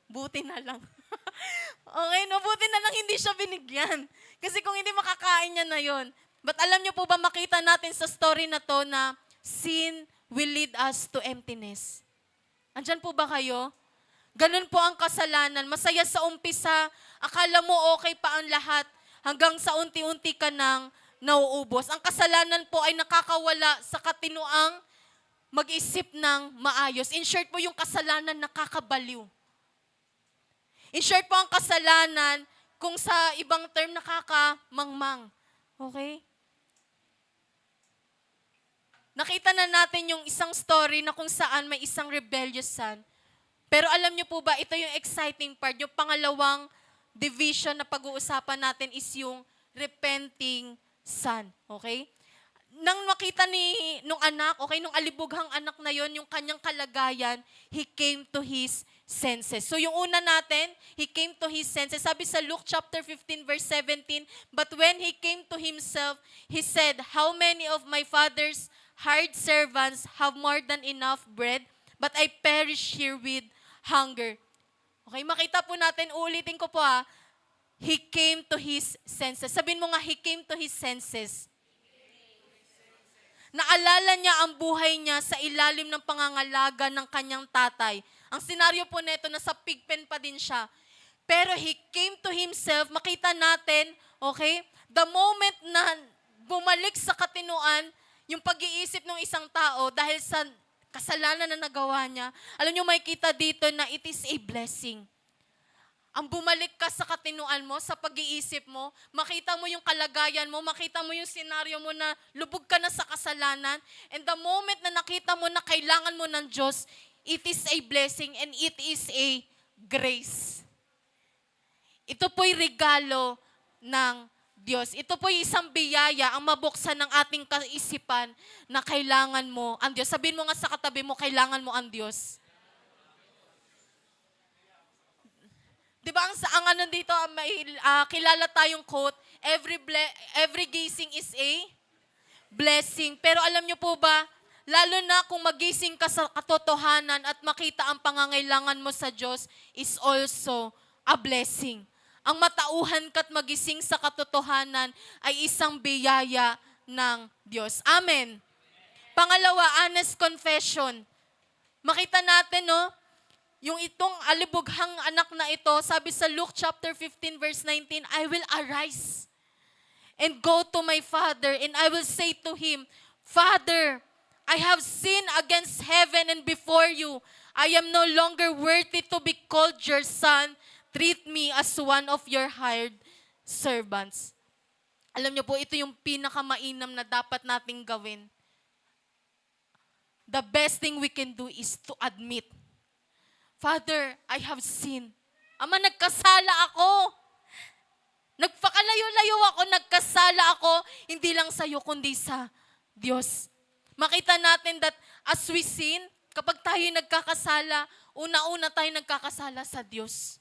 Buti na lang. Okay, buti na lang hindi siya binigyan. Kasi kung hindi makakain niya na yon. But alam niyo po ba, makita natin sa story na to na sin will lead us to emptiness. Andyan po ba kayo? Ganun po ang kasalanan. Masaya sa umpisa, akala mo okay pa ang lahat, hanggang sa unti-unti ka nang nauubos. Ang kasalanan po ay nakakawala sa katinoang mag-isip ng maayos. In short po, yung kasalanan nakakabaliw. In short po, ang kasalanan, kung sa ibang term, nakakamangmang. Okay? Nakita na natin yung isang story na kung saan may isang rebellious son. Pero alam niyo po ba, ito yung exciting part. Yung pangalawang division na pag-uusapan natin is yung repenting son. Okay? Nang makita nung anak, okay, nung alibughang anak na yon, yung kanyang kalagayan, he came to his senses. So yung una natin, he came to his senses. Sabi sa Luke chapter 15 verse 17, but when he came to himself, he said, how many of my father's hired servants have more than enough bread, but I perish here with hunger. Okay, makita po natin, uulitin ko po he came to his senses. Sabihin mo nga, he came to his senses. Naalala niya ang buhay niya sa ilalim ng pangangalaga ng kanyang tatay. Ang senaryo po neto, nasa pigpen pa din siya. Pero he came to himself, makita natin, okay, the moment na bumalik sa katinuan, yung pag-iisip ng isang tao dahil sa kasalanan na nagawa niya, alam niyo, makikita dito na it is a blessing. Ang bumalik ka sa katinuan mo, sa pag-iisip mo, makita mo yung kalagayan mo, makita mo yung senaryo mo na lubog ka na sa kasalanan, and the moment na nakita mo na kailangan mo ng Diyos, it is a blessing and it is a grace. Ito po'y regalo ng Diyos. Ito po'y isang biyaya ang mabuksan ng ating kaisipan na kailangan mo ang Diyos. Sabihin mo nga sa katabi mo, kailangan mo ang Diyos. Diba ang ano dito, kilala tayong quote, every gising is a blessing. Pero alam niyo po ba, lalo na kung magising ka sa katotohanan at makita ang pangangailangan mo sa Diyos is also a blessing. Ang matauhan ka't magising sa katotohanan ay isang biyaya ng Diyos. Amen. Pangalawa, honest confession. Makita natin, no? Yung itong alibughang anak na ito, sabi sa Luke chapter 15 verse 19, I will arise and go to my father and I will say to him, Father, I have sinned against heaven and before you. I am no longer worthy to be called your son. Treat me as one of your hired servants. Alam niyo po, ito yung pinakamainam na dapat nating gawin. The best thing we can do is to admit, Father, I have sinned. Ama, nagkasala ako. Nagpakalayo-layo ako, nagkasala ako, hindi lang sa iyo, kundi sa Diyos. Makita natin that as we sin, kapag tayo nagkakasala, una-una tayo nagkakasala sa Diyos.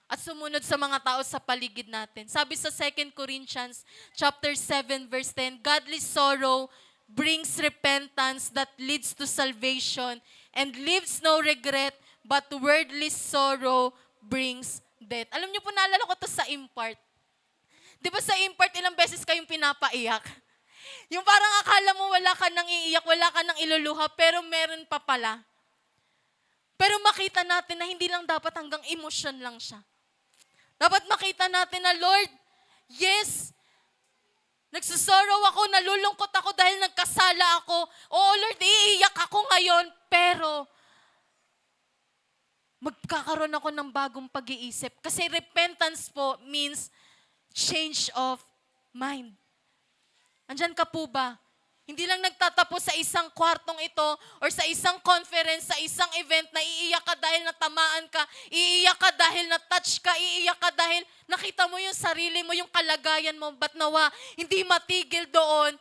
At sumunod sa mga tao sa paligid natin. Sabi sa 2 Corinthians chapter 7 verse 10, godly sorrow brings repentance that leads to salvation and leaves no regret, but worldly sorrow brings death. Alam niyo po, naalala ko to sa impart. Di ba sa impart, ilang beses kayong pinapaiyak? Yung parang akala mo wala ka nang iiyak, wala ka nang iluluha, pero meron pa pala. Pero makita natin na hindi lang dapat hanggang emosyon lang siya. Dapat makita natin na, Lord, yes, nagsusorrow ako, nalulungkot ako dahil nagkasala ako. Oo, Lord, iiyak ako ngayon, pero magkakaroon ako ng bagong pag-iisip. Kasi repentance po means change of mind. Andyan ka po ba? Hindi lang nagtatapos sa isang kwartong ito or sa isang conference, sa isang event na iiyak ka dahil natamaan ka, iiyak ka dahil na-touch ka, iiyak ka dahil nakita mo yung sarili mo, yung kalagayan mo, but nawa, hindi matigil doon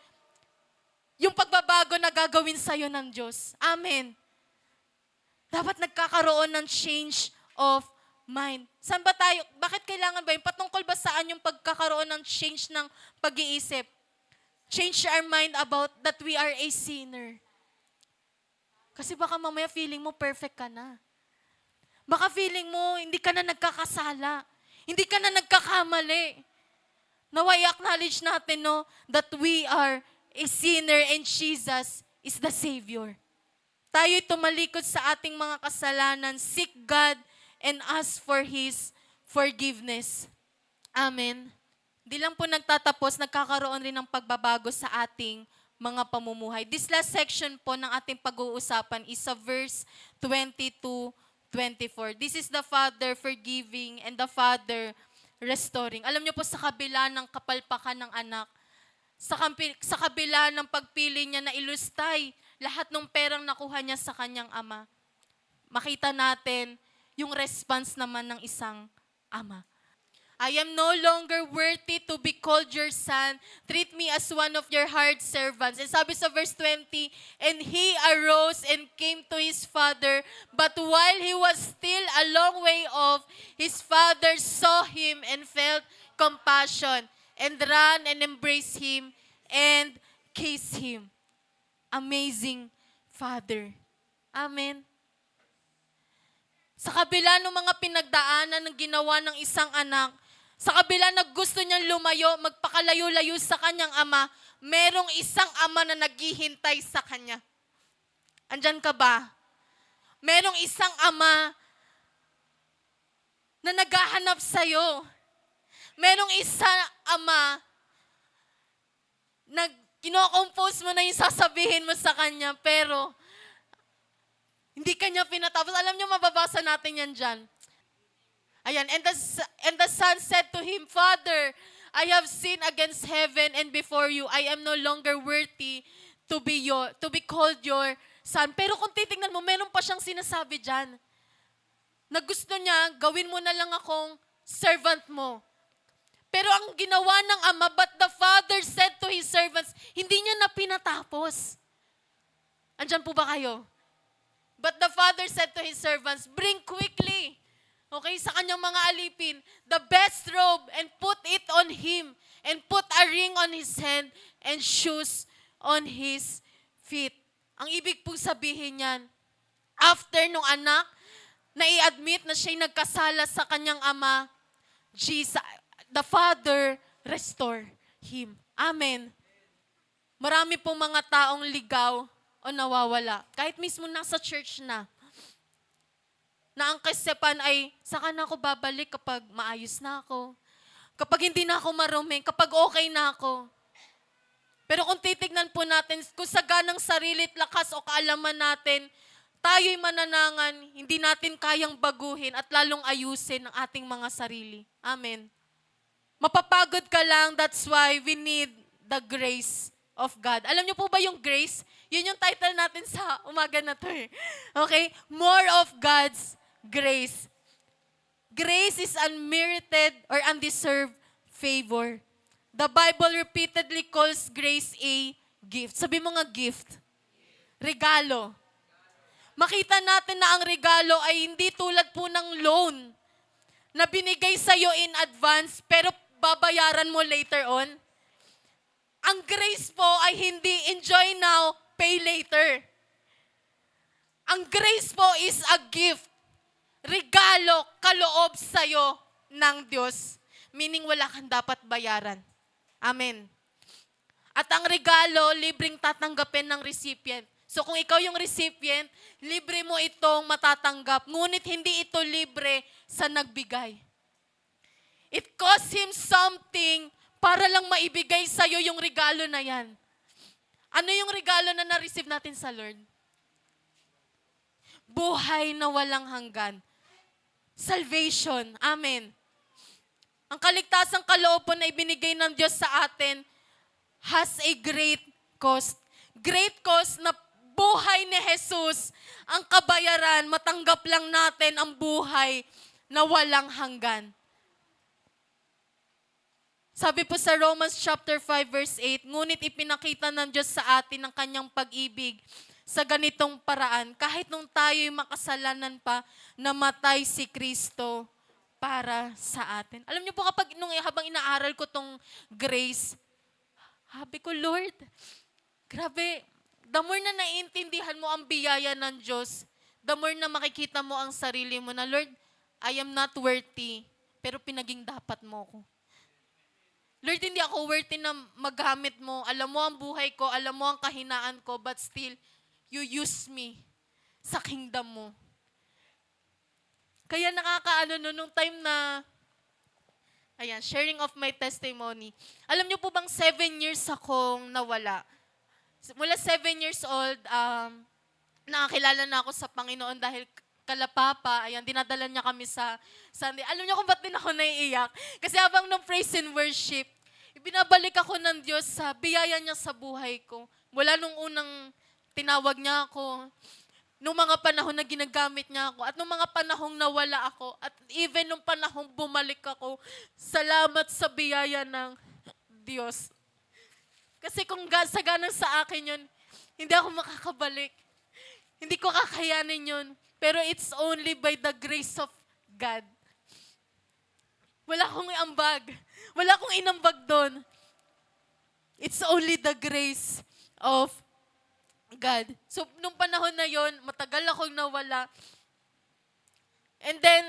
yung pagbabago na gagawin sa'yo ng Diyos. Amen. Dapat nagkakaroon ng change of mind. Saan ba tayo? Bakit kailangan ba yun? Patungkol ba saan yung pagkakaroon ng change ng pag-iisip? Change our mind about that we are a sinner. Kasi baka mamaya feeling mo perfect ka na. Baka feeling mo hindi ka na nagkakasala. Hindi ka na nagkakamali. Naway acknowledge natin, no, that we are a sinner and Jesus is the Savior. Tayo'y tumalikod sa ating mga kasalanan, seek God and ask for His forgiveness. Amen. Di lang po nagtatapos, nagkakaroon rin ng pagbabago sa ating mga pamumuhay. This last section po ng ating pag-uusapan is sa verse 22-24. This is the Father forgiving and the Father restoring. Alam niyo po, sa kabila ng kapalpakan ng anak, sa kabila ng pagpili niya na ilustay lahat ng perang nakuha niya sa kanyang ama, makita natin yung response naman ng isang ama. I am no longer worthy to be called your son. Treat me as one of your hired servants. And sabi sa verse 20, and he arose and came to his father. But while he was still a long way off, his father saw him and felt compassion and ran and embraced him and kissed him. Amazing Father. Amen. Sa kabila ng mga pinagdaanan ng ginawa ng isang anak, sa kabila na gusto niyang lumayo, magpakalayo-layo sa kanyang ama, merong isang ama na naghihintay sa kanya. Andyan ka ba? Merong isang ama na naghahanap sa'yo. Merong isang ama na kino-compose mo na yung sasabihin mo sa kanya, pero hindi kanya pinatapos. Alam niyo, mababasa natin yan dyan. Ayan, and the son said to him, Father, I have sinned against heaven and before you. I am no longer worthy to be called your son. Pero kung titingnan mo, meron pa siyang sinasabi dyan. Na gusto niya, gawin mo na lang akong servant mo. Pero ang ginawa ng ama, but the father said to his servants, hindi niya na pinatapos. Andyan po ba kayo? But the father said to his servants, bring quickly, okay, sa kanyang mga alipin, the best robe and put it on him and put a ring on his hand and shoes on his feet. Ang ibig pong sabihin niyan, after nung anak, na i-admit na siya'y nagkasala sa kanyang ama, the Father restore him. Amen. Marami pong mga taong ligaw o nawawala. Kahit mismo nasa church na ang kaisipan ay, saka na ako babalik kapag maayos na ako. Kapag hindi na ako marumi, kapag okay na ako. Pero kung titignan po natin, kung sa ganang sarili at lakas o kaalaman natin, tayo'y mananangan, hindi natin kayang baguhin at lalong ayusin ang ating mga sarili. Amen. Mapapagod ka lang, that's why we need the grace of God. Alam niyo po ba yung grace? Yun yung title natin sa umaga na to eh. Okay? More of God's grace. Grace is unmerited or undeserved favor. The Bible repeatedly calls grace a gift. Sabi mo nga gift. Regalo. Makita natin na ang regalo ay hindi tulad po ng loan na binigay sa'yo in advance pero babayaran mo later on. Ang grace po ay hindi enjoy now, pay later. Ang grace po is a gift. Regalo, kaloob sa'yo ng Diyos. Meaning wala kang dapat bayaran. Amen. At ang regalo, libreng tatanggapin ng recipient. So kung ikaw yung recipient, libre mo itong matatanggap. Ngunit hindi ito libre sa nagbigay. It cost him something para lang maibigay sa'yo yung regalo na yan. Ano yung regalo na na-receive natin sa Lord? Buhay na walang hanggan. Salvation. Amen. Ang kaligtasang kaloob na ibinigay ng Diyos sa atin has a great cost. Great cost na buhay ni Jesus, ang kabayaran, matanggap lang natin ang buhay na walang hanggan. Sabi po sa Romans chapter 5 verse 8, ngunit ipinakita ng Diyos sa atin ang kanyang pag-ibig sa ganitong paraan. Kahit nung tayo'y makasalanan pa, namatay si Kristo para sa atin. Alam niyo po habang inaaral ko tong grace, sabi ko, Lord, grabe, the more na naiintindihan mo ang biyaya ng Diyos, the more na makikita mo ang sarili mo na, Lord, I am not worthy, pero pinaging dapat mo ko. Lord, hindi ako worthy na maghamit mo. Alam mo ang buhay ko, alam mo ang kahinaan ko, but still, you use me sa kingdom mo. Kaya nakakaano nung time na, sharing of my testimony. Alam niyo po bang 7 years akong nawala? Mula 7 years old, nakakilala na ako sa Panginoon dahil kalapapa, dinadala niya kami sa Sunday. Alam niyo kung ba't din ako naiiyak? Kasi habang nung praise and worship, ibinabalik ako ng Diyos sa biyaya niya sa buhay ko. Mula nung unang tinawag niya ako, nung mga panahon na ginagamit niya ako at nung mga panahong nawala ako at even nung panahong bumalik ako, salamat sa biyaya ng Diyos. Kasi kung sagana sa akin yun, hindi ako makakabalik. Hindi ko kakayanin yun. Pero it's only by the grace of God. Wala akong iambag. Wala akong inambag doon. It's only the grace of God. So, nung panahon na yon, matagal akong nawala. And then,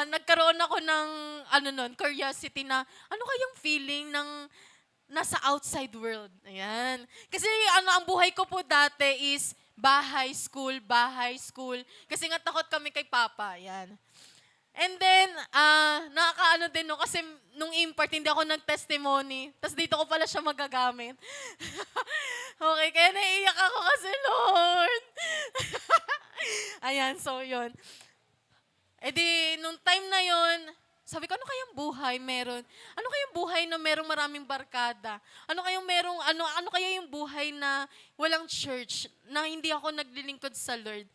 nagkaroon ako ng, curiosity na, ano kayang feeling ng nasa outside world? Ayan. Kasi, ang buhay ko po dati is bahay, school. Kasi nga takot kami kay Papa. Ayan. And then, nakakaano din no, kasi nung impart, hindi ako nag-testimony. Tapos dito ko pala siya magagamit. Okay, kaya naiiyak ako kasi, Lord. Ayan, so yun. E di, nung time na yun, sabi ko, ano kayang buhay meron? Ano kayang buhay na merong maraming barkada? Ano kaya yung buhay na walang church, na hindi ako naglilingkod sa Lord?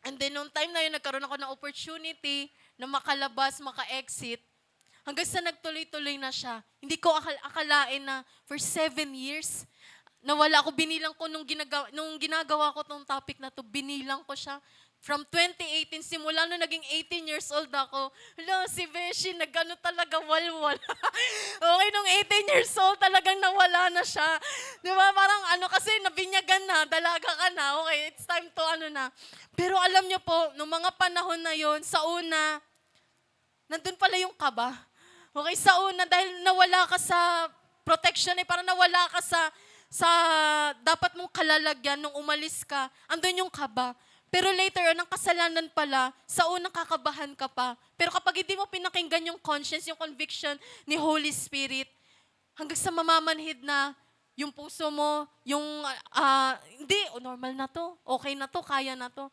And then, nung time na yun, nagkaroon ako ng opportunity na makalabas, maka-exit. Hanggang sa nagtuloy-tuloy na siya. Hindi ko akalain na for 7 years, nawala ako. Binilang ko nung ginagawa ko tong topic na to, binilang ko siya. From 2018, simula nung naging 18 years old ako, si Beshi, nagano talaga walwal. Okay, nung 18 years old, talagang nawala na siya. Di ba? Parang kasi nabinyagan na, dalaga ka na, okay, it's time to na. Pero alam niyo po, nung mga panahon na yon, sa una, nandun pala yung kaba. Okay, sa una, dahil nawala ka sa protection, parang nawala ka sa dapat mong kalalagyan nung umalis ka, andun yung kaba. Pero later on, ang kasalanan pala, sa unang kakabahan ka pa. Pero kapag hindi mo pinakinggan yung conscience, yung conviction ni Holy Spirit, hanggang sa mamamanhid na yung puso mo, yung, hindi, normal na to, okay na to, kaya na to.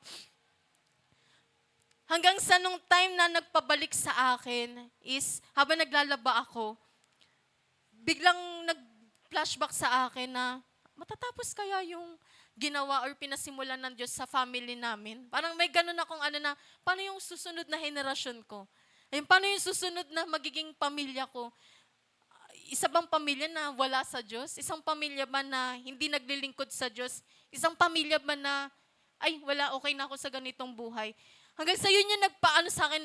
Hanggang sa nung time na nagpabalik sa akin is, habang naglalaba ako, biglang nag-flashback sa akin na, matatapos kaya yung ginawa or pinasimulan ng Diyos sa family namin. Parang may ganun akong paano yung susunod na henerasyon ko? Ayun, paano yung susunod na magiging pamilya ko? Isa bang pamilya na wala sa Diyos? Isang pamilya ba na hindi naglilingkod sa Diyos? Isang pamilya ba na, ay, wala, okay na ako sa ganitong buhay? Hanggang sa yun yung sa akin,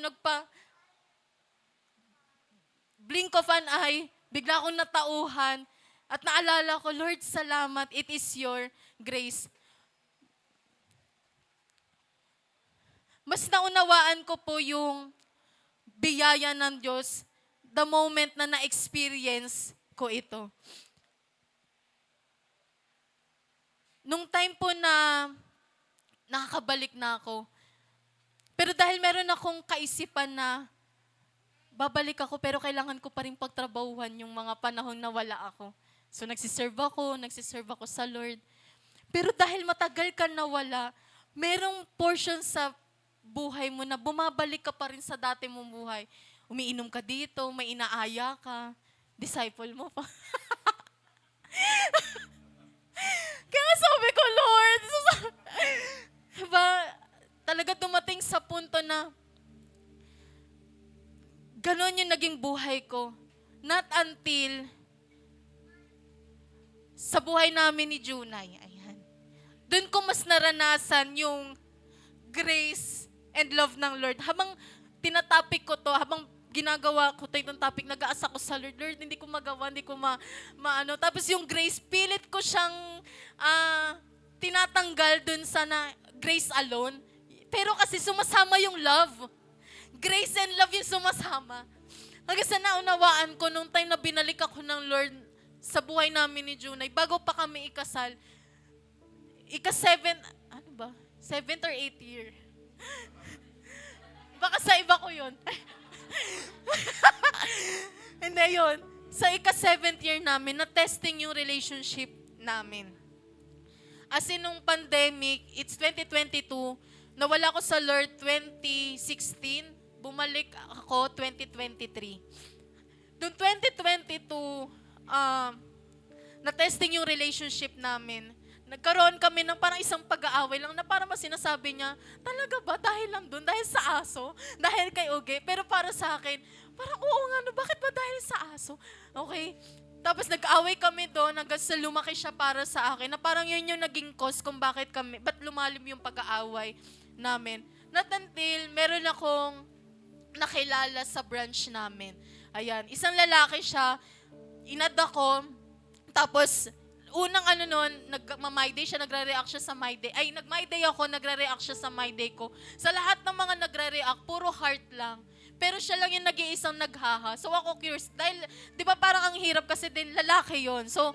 blink of an eye, bigla akong natauhan, at naalala ko, Lord, salamat, it is your grace. Mas naunawaan ko po yung biyaya ng Diyos the moment na na-experience ko ito. Nung time po na nakakabalik na ako, pero dahil meron akong kaisipan na babalik ako pero kailangan ko pa rin pagtrabahuhan yung mga panahon na wala ako. So nagsiserve ako sa Lord. Pero dahil matagal ka nawala, merong portion sa buhay mo na bumabalik ka pa rin sa dati mong buhay. Umiinom ka dito, may inaaya ka, disciple mo pa. Kaya sabi ko, Lord, diba, talaga dumating sa punto na ganon yung naging buhay ko. Not until sa buhay namin ni Junay. Ayan. Doon ko mas naranasan yung grace and love ng Lord. Habang tinatopic ko to, habang ginagawa ko itong topic, nag-aasa ko sa Lord, Lord, hindi ko magawa, hindi ko maano. Tapos yung grace, pilit ko siyang tinatanggal dun sa grace alone. Pero kasi sumasama yung love. Grace and love yung sumasama. Hanggang sa naunawaan ko, nung time na binalik ako ng Lord sa buhay namin ni Junay, bago pa kami ikasal, 7th or 8th year. Baka sa iba ko yun. Hindi yun. Sa 7th year namin, na-testing yung relationship namin. As in, nung pandemic, it's 2022, nawala ko sa Lord 2016, bumalik ako 2023. Noong 2022, na-testing yung relationship namin. nagkaroon kami ng parang isang pag-aaway lang na parang mas sinasabi niya, talaga ba? Dahil lang dun? Dahil sa aso? Dahil kay Uge? Pero para sa akin, parang oo nga, no, bakit ba dahil sa aso? Okay? Tapos nag-away kami doon hanggang sa lumaki siya para sa akin na parang yun yung naging cause kung ba't lumalim yung pag-aaway namin. Not until meron akong nakilala sa branch namin. Ayan, isang lalaki siya, inad ako, tapos unang nun, nag-my day siya, nagre-react siya sa my day. Ay, nag-my day ako, nagre-react siya sa my day ko. Sa lahat ng mga nagre-react, puro heart lang. Pero siya lang yung nag-iisang naghaha. So ako curious, dahil, di ba parang ang hirap kasi din lalaki yon. So,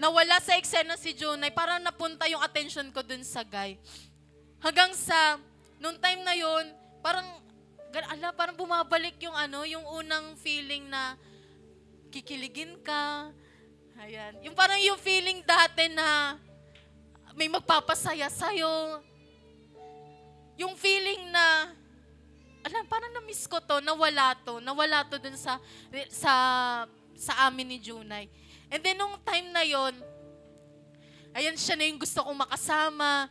nawala sa eksena si Junay, parang napunta yung attention ko dun sa guy. Hanggang sa, nung time na yon, parang bumabalik yung yung unang feeling na kikiligin ka. Ayan. Yung parang yung feeling dati na may magpapasaya sa'yo. Yung feeling na, parang na-miss ko to, nawala to dun sa amin ni Junay. And then nung time na yon, ayan siya na yung gusto kong makasama.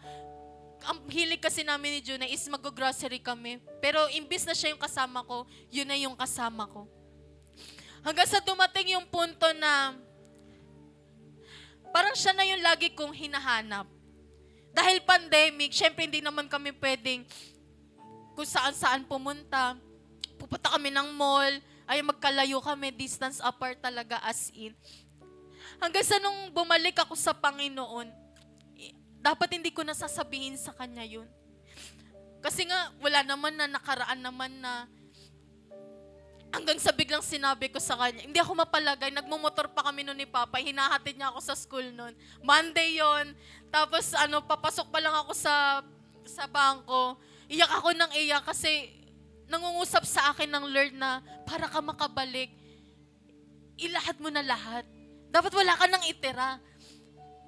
Ang hilig kasi namin ni Junay is mag-grocery kami. Pero imbis na siya yung kasama ko, yun na yung kasama ko. Hanggang sa dumating yung punto na parang siya na yung lagi kong hinahanap. Dahil pandemic, syempre hindi naman kami pwedeng kung saan-saan pumunta. Pupunta kami ng mall, ay magkalayo kami, distance apart talaga as in. Hanggang sa nung bumalik ako sa Panginoon, dapat hindi ko nasasabihin sa kanya yun. Kasi nga, wala naman na nakaraan naman na hanggang sa biglang sinabi ko sa kanya, hindi ako mapalagay, nagmumotor pa kami noon ni Papa, hinahatid niya ako sa school noon. Monday yon, tapos papasok pa lang ako sa bangko, iyak ako ng iyak kasi nangungusap sa akin ng Lord na para ka makabalik, ilahat mo na lahat. Dapat wala ka nang itira.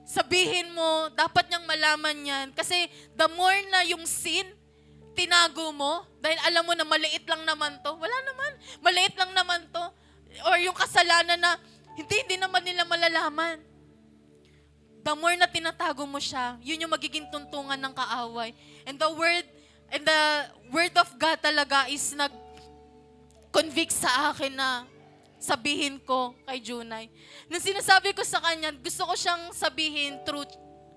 Sabihin mo, dapat niyang malaman yan. Kasi the more na yung sin, tinago mo, dahil alam mo na maliit lang naman to. Wala naman, maliit lang naman to. Or yung kasalanan na hindi naman nila malalaman. The more na tinatago mo siya, yun yung magiging tuntungan ng kaaway. And the word of God talaga is nag-convict sa akin na sabihin ko kay Junay. Nung sinasabi ko sa kanya, gusto ko siyang sabihin through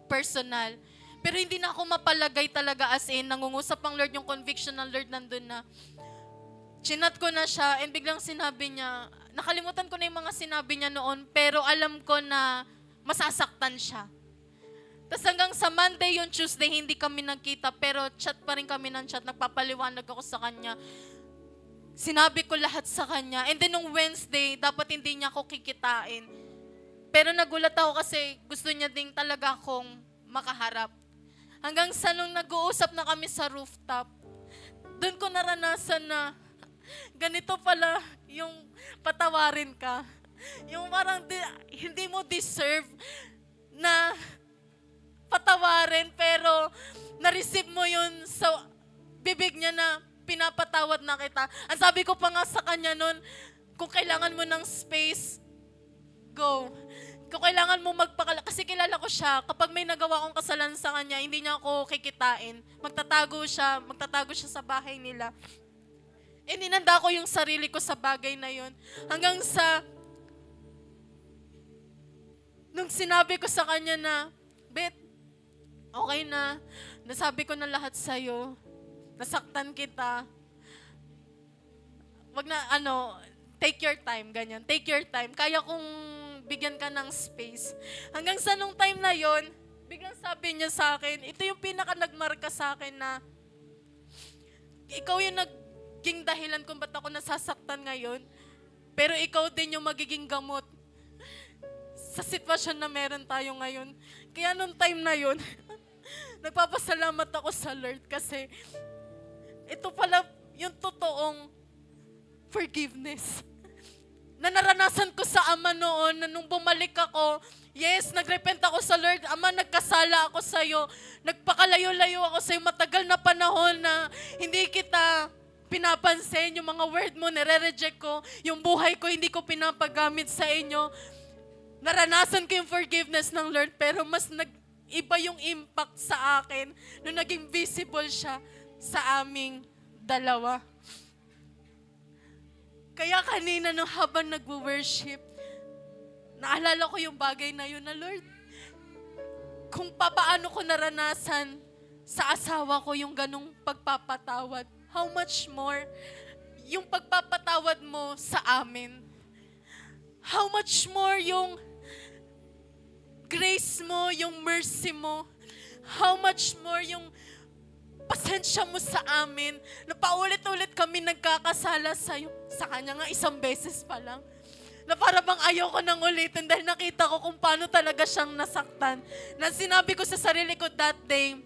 personal. Pero hindi na ako mapalagay talaga as in, nangungusap ang Lord, yung conviction ng Lord nandun na. Chinat ko na siya and biglang sinabi niya, nakalimutan ko na yung mga sinabi niya noon, pero alam ko na masasaktan siya. Tapos hanggang sa Monday, yung Tuesday, hindi kami nagkita, pero chat pa rin kami ng chat, nagpapaliwanag ako sa kanya. Sinabi ko lahat sa kanya. And then nung Wednesday, dapat hindi niya ako kikitain. Pero nagulat ako kasi gusto niya ding talaga akong makaharap. Hanggang sa nung nag-uusap na kami sa rooftop, doon ko naranasan na ganito pala yung patawarin ka. Yung parang hindi mo deserve na patawarin, pero na-receive mo yun sa bibig niya na pinapatawad na kita. Ang sabi ko pa nga sa kanya nun, kung kailangan mo ng space, go. Kung kailangan mo kasi kilala ko siya, kapag may nagawa akong kasalanan sa kanya, hindi niya ako kikitain. Magtatago siya sa bahay nila. Ninanda ko yung sarili ko sa bagay na yun. Hanggang sa, nung sinabi ko sa kanya na, Bet, okay na, nasabi ko na lahat sa'yo, nasaktan kita. Wag na, take your time, ganyan. Take your time. Kaya kong bigyan ka ng space. Hanggang sa nung time na yon, biglang sabi niya sa akin, ito yung pinaka nagmarka sa akin na, ikaw yung naging dahilan kung ba't ako nasasaktan ngayon, pero ikaw din yung magiging gamot sa sitwasyon na meron tayo ngayon. Kaya nung time na yon, nagpapasalamat ako sa Lord kasi ito pala yung totoong forgiveness na naranasan ko sa Ama noon na nung bumalik ako, yes, nagrepent ako sa Lord, Ama, nagkasala ako sa'yo, nagpakalayo-layo ako sa'yo, matagal na panahon na hindi kita pinapansin, yung mga word mo, nire-reject ko, yung buhay ko, hindi ko pinapagamit sa inyo. Naranasan ko yung forgiveness ng Lord, pero mas iba yung impact sa akin nung naging visible siya sa aming dalawa. Kaya kanina nung habang nagwo-worship, naalala ko yung bagay na yun na, Lord, kung papaano ko naranasan sa asawa ko yung ganong pagpapatawad, how much more yung pagpapatawad mo sa amin? How much more yung grace mo, yung mercy mo? How much more yung pasensya mo sa amin na paulit-ulit kami nagkakasala sa kanya nga isang beses pa lang. Na para bang ayaw ko nang ulitin dahil nakita ko kung paano talaga siyang nasaktan. Na sinabi ko sa sarili ko that day,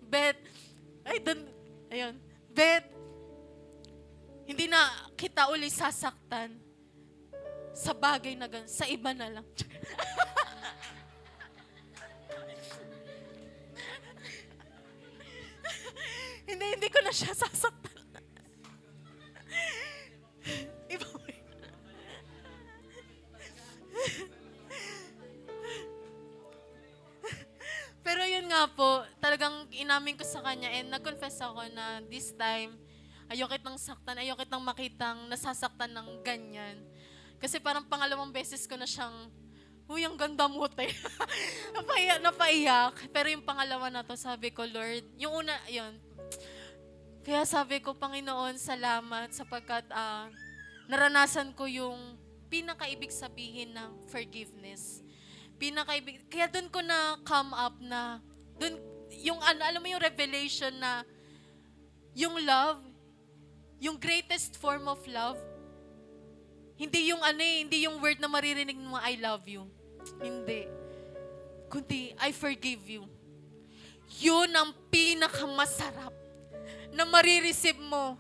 Beth, Beth, hindi na kita uli sasaktan sa bagay na gan, sa iba na lang. Hindi ko na siya sasaktan. Iba mo yun. Pero yun nga po, talagang inamin ko sa kanya and nag-confess ako na this time, ayoko kitang saktan, ayoko kitang makitang nasasaktan ng ganyan. Kasi parang pangalawang beses ko na siyang, uy, ang ganda mo, te. napaiyak. Pero yung pangalawa na to, sabi ko, Lord, yung una, yun. Kaya sabi ko, Panginoon, salamat sapagkat naranasan ko yung pinakaibig sabihin ng forgiveness. Kaya doon ko na come up na, doon, yung alam mo yung revelation na, yung love, yung greatest form of love, hindi yung word na maririnig mo, I love you. Hindi. Kundi, I forgive you. Yun ang pinakamasarap na marireceive mo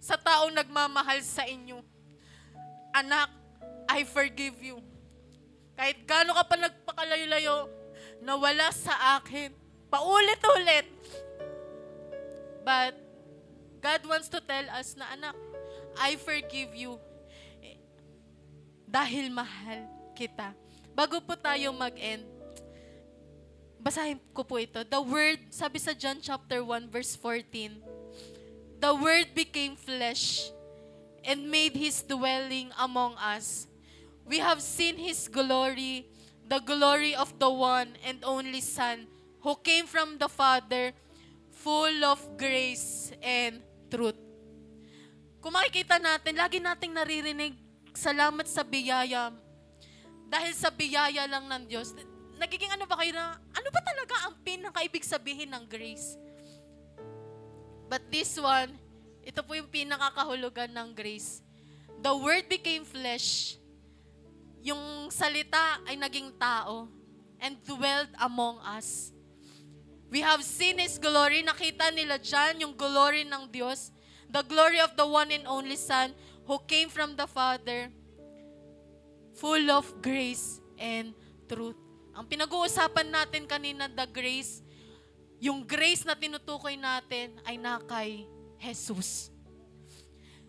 sa taong nagmamahal sa inyo. Anak, I forgive you. Kahit gaano ka pa nagpakalayo-layo, nawala sa akin, paulit-ulit. But, God wants to tell us na, anak, I forgive you. Dahil mahal kita. Bago po tayo mag-end, basahin ko po ito. The Word, sabi sa John chapter 1 verse 14, the Word became flesh and made His dwelling among us. We have seen His glory, the glory of the one and only Son, who came from the Father, full of grace and truth. Kung makikita natin, lagi nating naririnig, salamat sa biyaya. Dahil sa biyaya lang ng Diyos, nagiging ano ba kayo na, ano ba talaga ang pinakaibig sabihin ng grace? But this one, ito po yung pinakakahulugan ng grace. The Word became flesh. Yung salita ay naging tao and dwelled among us. We have seen His glory. Nakita nila dyan yung glory ng Diyos. The glory of the one and only Son who came from the Father, full of grace and truth. Ang pinag-uusapan natin kanina, the grace, yung grace na tinutukoy natin ay nakay Jesus.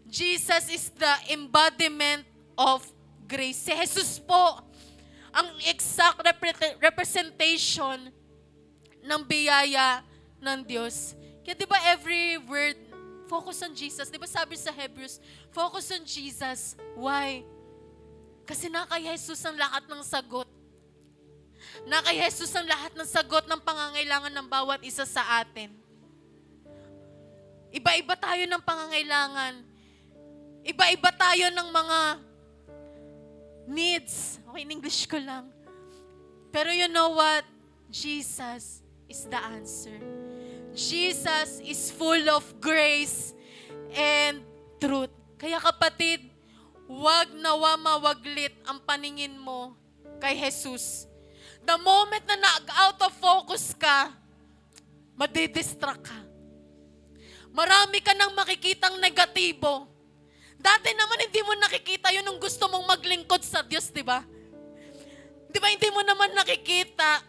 Jesus is the embodiment of grace. Si Jesus po, ang exact representation ng biyaya ng Diyos. Kaya di ba every word, focus on Jesus. Di ba sabi sa Hebrews, focus on Jesus. Why? Kasi nakay Jesus ang lahat ng sagot. Nakay Jesus ang lahat ng sagot ng pangangailangan ng bawat isa sa atin. Iba-iba tayo ng pangangailangan. Iba-iba tayo ng mga needs. Okay, in English ko lang. Pero you know what? Jesus is the answer. Jesus is full of grace and truth. Kaya kapatid, wag nawa mawaglit ang paningin mo kay Jesus. The moment na out of focus ka, madidistract ka. Marami ka nang makikitang negatibo. Dati naman hindi mo nakikita yun nung gusto mong maglingkod sa Diyos, di ba? Di ba hindi mo naman nakikita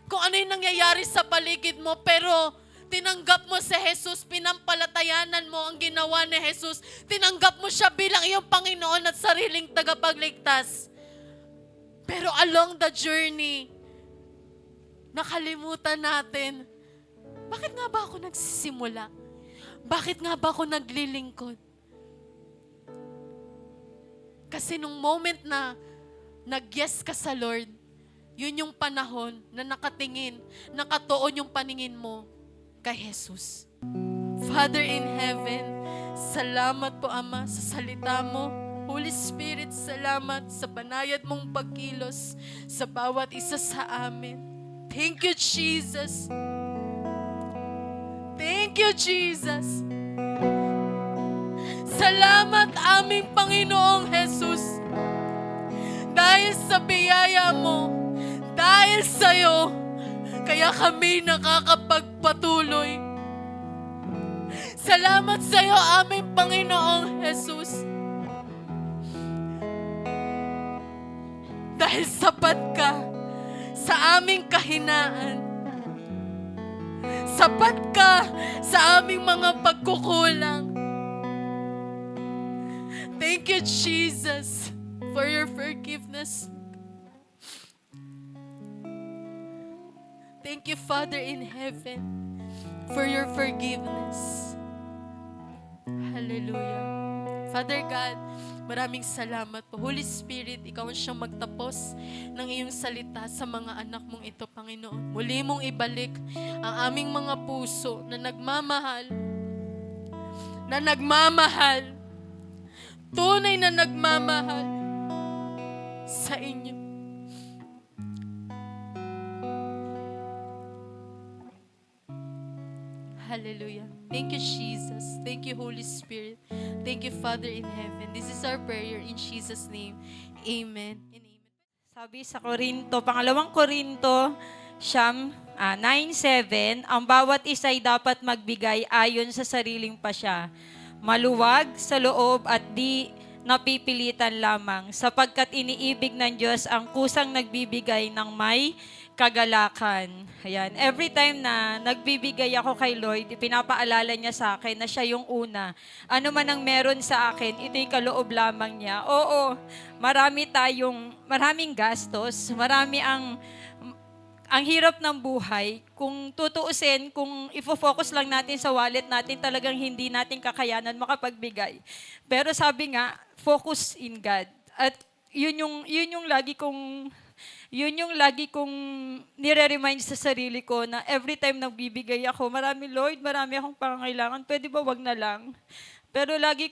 kung ano yung nangyayari sa paligid mo, pero tinanggap mo si Jesus, pinampalatayanan mo ang ginawa ni Jesus, tinanggap mo siya bilang iyong Panginoon at sariling tagapagligtas. Pero along the journey, nakalimutan natin, bakit nga ba ako nagsisimula? Bakit nga ba ako naglilingkod? Kasi nung moment na nag-yes ka sa Lord, yun yung panahon na nakatingin, nakatuon yung paningin mo kay Jesus. Father in heaven, salamat po Ama sa salita mo. Holy Spirit, salamat sa banayad mong pagkilos sa bawat isa sa amin. Thank you, Jesus. Thank you, Jesus. Salamat aming Panginoong Jesus. Dahil sa biyaya mo, dahil sa'yo, kaya kami nakakapagpatuloy. Salamat sa'yo aming Panginoong Jesus. Dahil sapat ka sa aming kahinaan. Sapat ka sa aming mga pagkukulang. Thank you, Jesus, for your forgiveness. Thank you, Father in heaven, for your forgiveness. Hallelujah. Father God, maraming salamat po. Holy Spirit, ikaw ang siyang magtapos ng iyong salita sa mga anak mong ito, Panginoon. Muli mong ibalik ang aming mga puso na nagmamahal, tunay na nagmamahal sa inyo. Hallelujah. Thank you, Jesus. Thank you, Holy Spirit. Thank you, Father in heaven. This is our prayer in Jesus' name. Amen and amen.
Sabi sa Korinto, pangalawang Korinto, 9:7, ang bawat isa ay dapat magbigay ayon sa sariling pasya, maluwag sa loob at di napipilitan lamang, sapagkat iniibig ng Diyos ang kusang nagbibigay ng may kagalakan. Ayan. Every time na nagbibigay ako kay Lord, pinapaalala niya sa akin na siya yung una. Ano man ang meron sa akin, ito yung kaloob lamang niya. Oo, maraming gastos, marami ang hirap ng buhay. Kung tutuusin, kung ifo-focus lang natin sa wallet natin, talagang hindi natin kakayanan makapagbigay. Pero sabi nga, focus in God. At yun yung lagi kong nire-remind sa sarili ko na every time nagbibigay ako, marami akong pangangailangan, pwede ba wag na lang? Pero lagi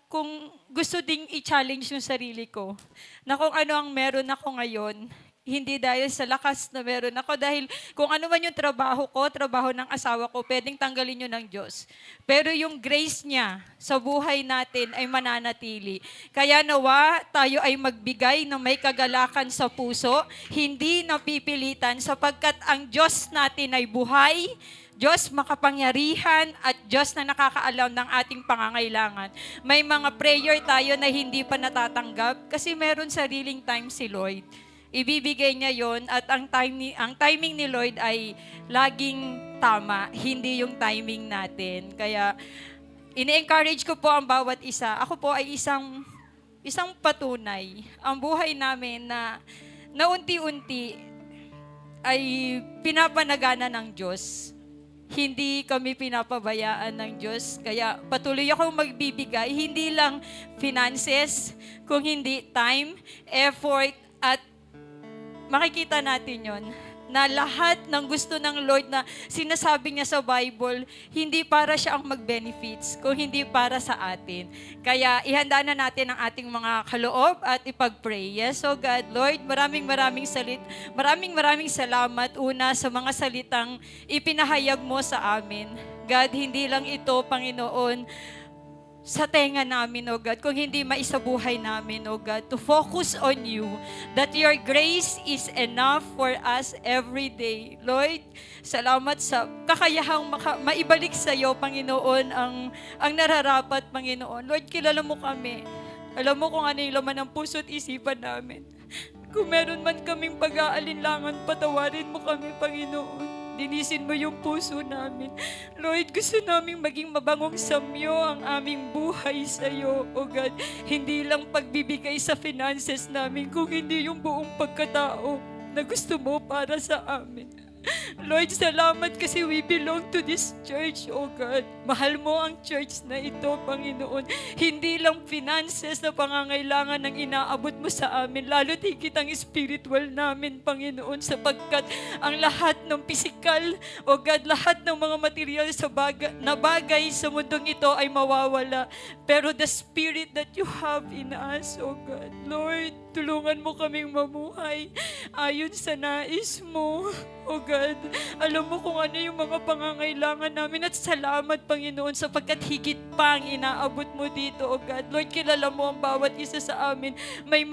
kong gusto ding i-challenge yung sarili ko na kung ano ang meron ako ngayon, hindi dahil sa lakas na meron ako, dahil kung ano man yung trabaho ko, trabaho ng asawa ko, pwedeng tanggalin yun ng Diyos. Pero yung grace niya sa buhay natin ay mananatili. Kaya nawa tayo ay magbigay ng may kagalakan sa puso, hindi napipilitan, sapagkat ang Diyos natin ay buhay, Diyos makapangyarihan, at Diyos na nakakaalam ng ating pangangailangan. May mga prayer tayo na hindi pa natatanggap kasi meron sariling time si Lord. Ibibigay niya yon, at ang timing ni Lord ay laging tama, hindi yung timing natin. Kaya ini-encourage ko po ang bawat isa. Ako po ay isang patunay. Ang buhay namin na unti-unti ay pinapanagana ng Diyos. Hindi kami pinapabayaan ng Diyos. Kaya patuloy akong magbibigay, hindi lang finances, kung hindi time, effort, at makikita natin yon na lahat ng gusto ng Lord na sinasabi niya sa Bible, hindi para siya ang mag-benefits, kung hindi para sa atin. Kaya ihanda na natin ang ating mga kaloob at ipag-pray. Yes, so God, Lord, maraming salamat una sa mga salitang ipinahayag mo sa amin. God, hindi lang ito, Panginoon, sa tenga namin, O God, kung hindi maisabuhay namin, O God, to focus on you, that your grace is enough for us every day. Lord, salamat sa kakayahang maibalik sa iyo, Panginoon, ang nararapat, Panginoon. Lord, kilala mo kami. Alam mo kung ano yung laman ng puso at isipan namin. Kung meron man kaming pag-aalinlangan, patawarin mo kami, Panginoon. Dinisin mo yung puso namin. Lord, gusto naming maging mabangong samyo ang aming buhay sa iyo, O God. Hindi lang pagbibigay sa finances namin, kung hindi yung buong pagkatao. na gusto mo para sa amin. Lord, salamat kasi we belong to this church, oh God. Mahal mo ang church na ito, Panginoon. Hindi lang finances na pangangailangan ang inaabot mo sa amin, lalo't higit ang spiritual namin, Panginoon, sapagkat ang lahat ng physical, oh God, lahat ng mga material na bagay sa mundong ito ay mawawala. Pero the spirit that you have in us, oh God, Lord, tulungan mo kaming mamuhay ayon sa nais mo, oh God. Alam mo kung ano yung mga pangangailangan namin at salamat, Panginoon, sapagkat higit pa ang inaabot mo dito, oh God. Lord, kilala mo ang bawat isa sa amin. May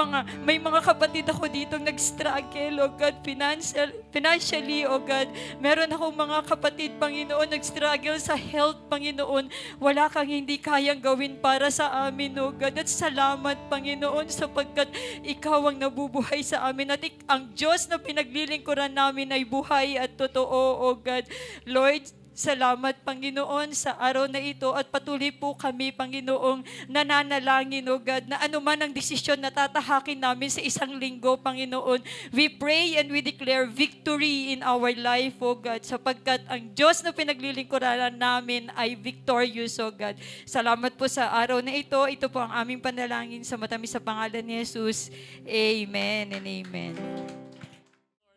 mga kapatid ako dito nag-struggle, oh God, financially, oh God. Meron akong mga kapatid, Panginoon, nag-struggle sa health, Panginoon. Wala kang hindi kayang gawin para sa amin, oh God. At salamat, Panginoon, sapagkat ikaw ang nabubuhay sa amin at ang Diyos na pinaglilingkuran namin ay buhay at totoo, oh God. Lord, salamat, Panginoon, sa araw na ito at patuloy po kami, Panginoong, nananalangin, oh God, na anuman ang desisyon na tatahakin namin sa isang linggo, Panginoon, we pray and we declare victory in our life, oh God, sapagkat ang Diyos na pinaglilingkuran namin ay victorious, oh God. Salamat po sa araw na ito. Ito po ang aming panalangin sa matamis sa pangalan ni Jesus. Amen and amen.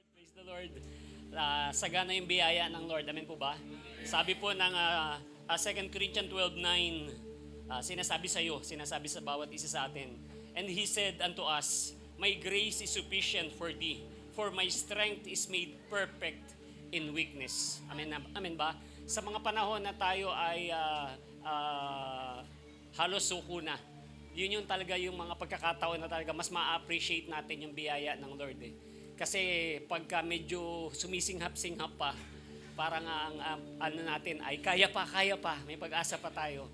Praise the Lord. Sagana yung biyaya ng Lord. Amen po ba? Sabi po ng 2 Corinthians 12:9, sinasabi sa bawat isa sa atin. And He said unto us, my grace is sufficient for thee, for my strength is made perfect in weakness. Amen, amen ba? Sa mga panahon na tayo ay halos suko na, yun yung talaga yung mga pagkakataon na talaga mas ma-appreciate natin yung biyaya ng Lord eh. Kasi pagka medyo sumisinghap-singhap pa, parang ang ano natin ay kaya pa, may pag-asa pa tayo,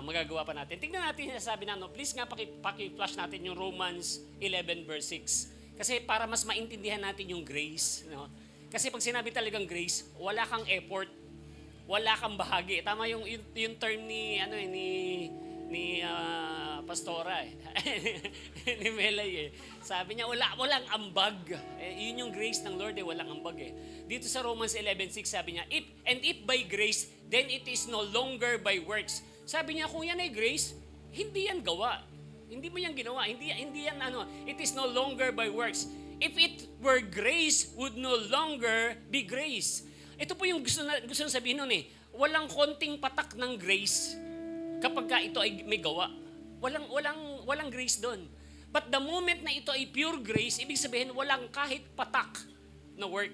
magagawa pa natin. Tingnan natin yung sabi na, no? Please nga paki-flash natin yung Romans 11 verse 6. Kasi para mas maintindihan natin yung grace. No? Kasi pag sinabi talagang grace, wala kang effort, wala kang bahagi. Tama yung term ni Pastora ni Melay Sabi niya, walang ambag. Yun yung grace ng Lord walang ambag Dito sa Romans 11:6 sabi niya, if by grace, then it is no longer by works. Sabi niya, kung yan ay grace, hindi yan gawa. Hindi mo yan ginawa. Hindi yan it is no longer by works. If it were grace, would no longer be grace. Ito po yung gusto na sabihin nun Walang konting patak ng grace kapag ka ito ay may gawa. Walang grace doon. But the moment na ito ay pure grace, ibig sabihin walang kahit patak na work.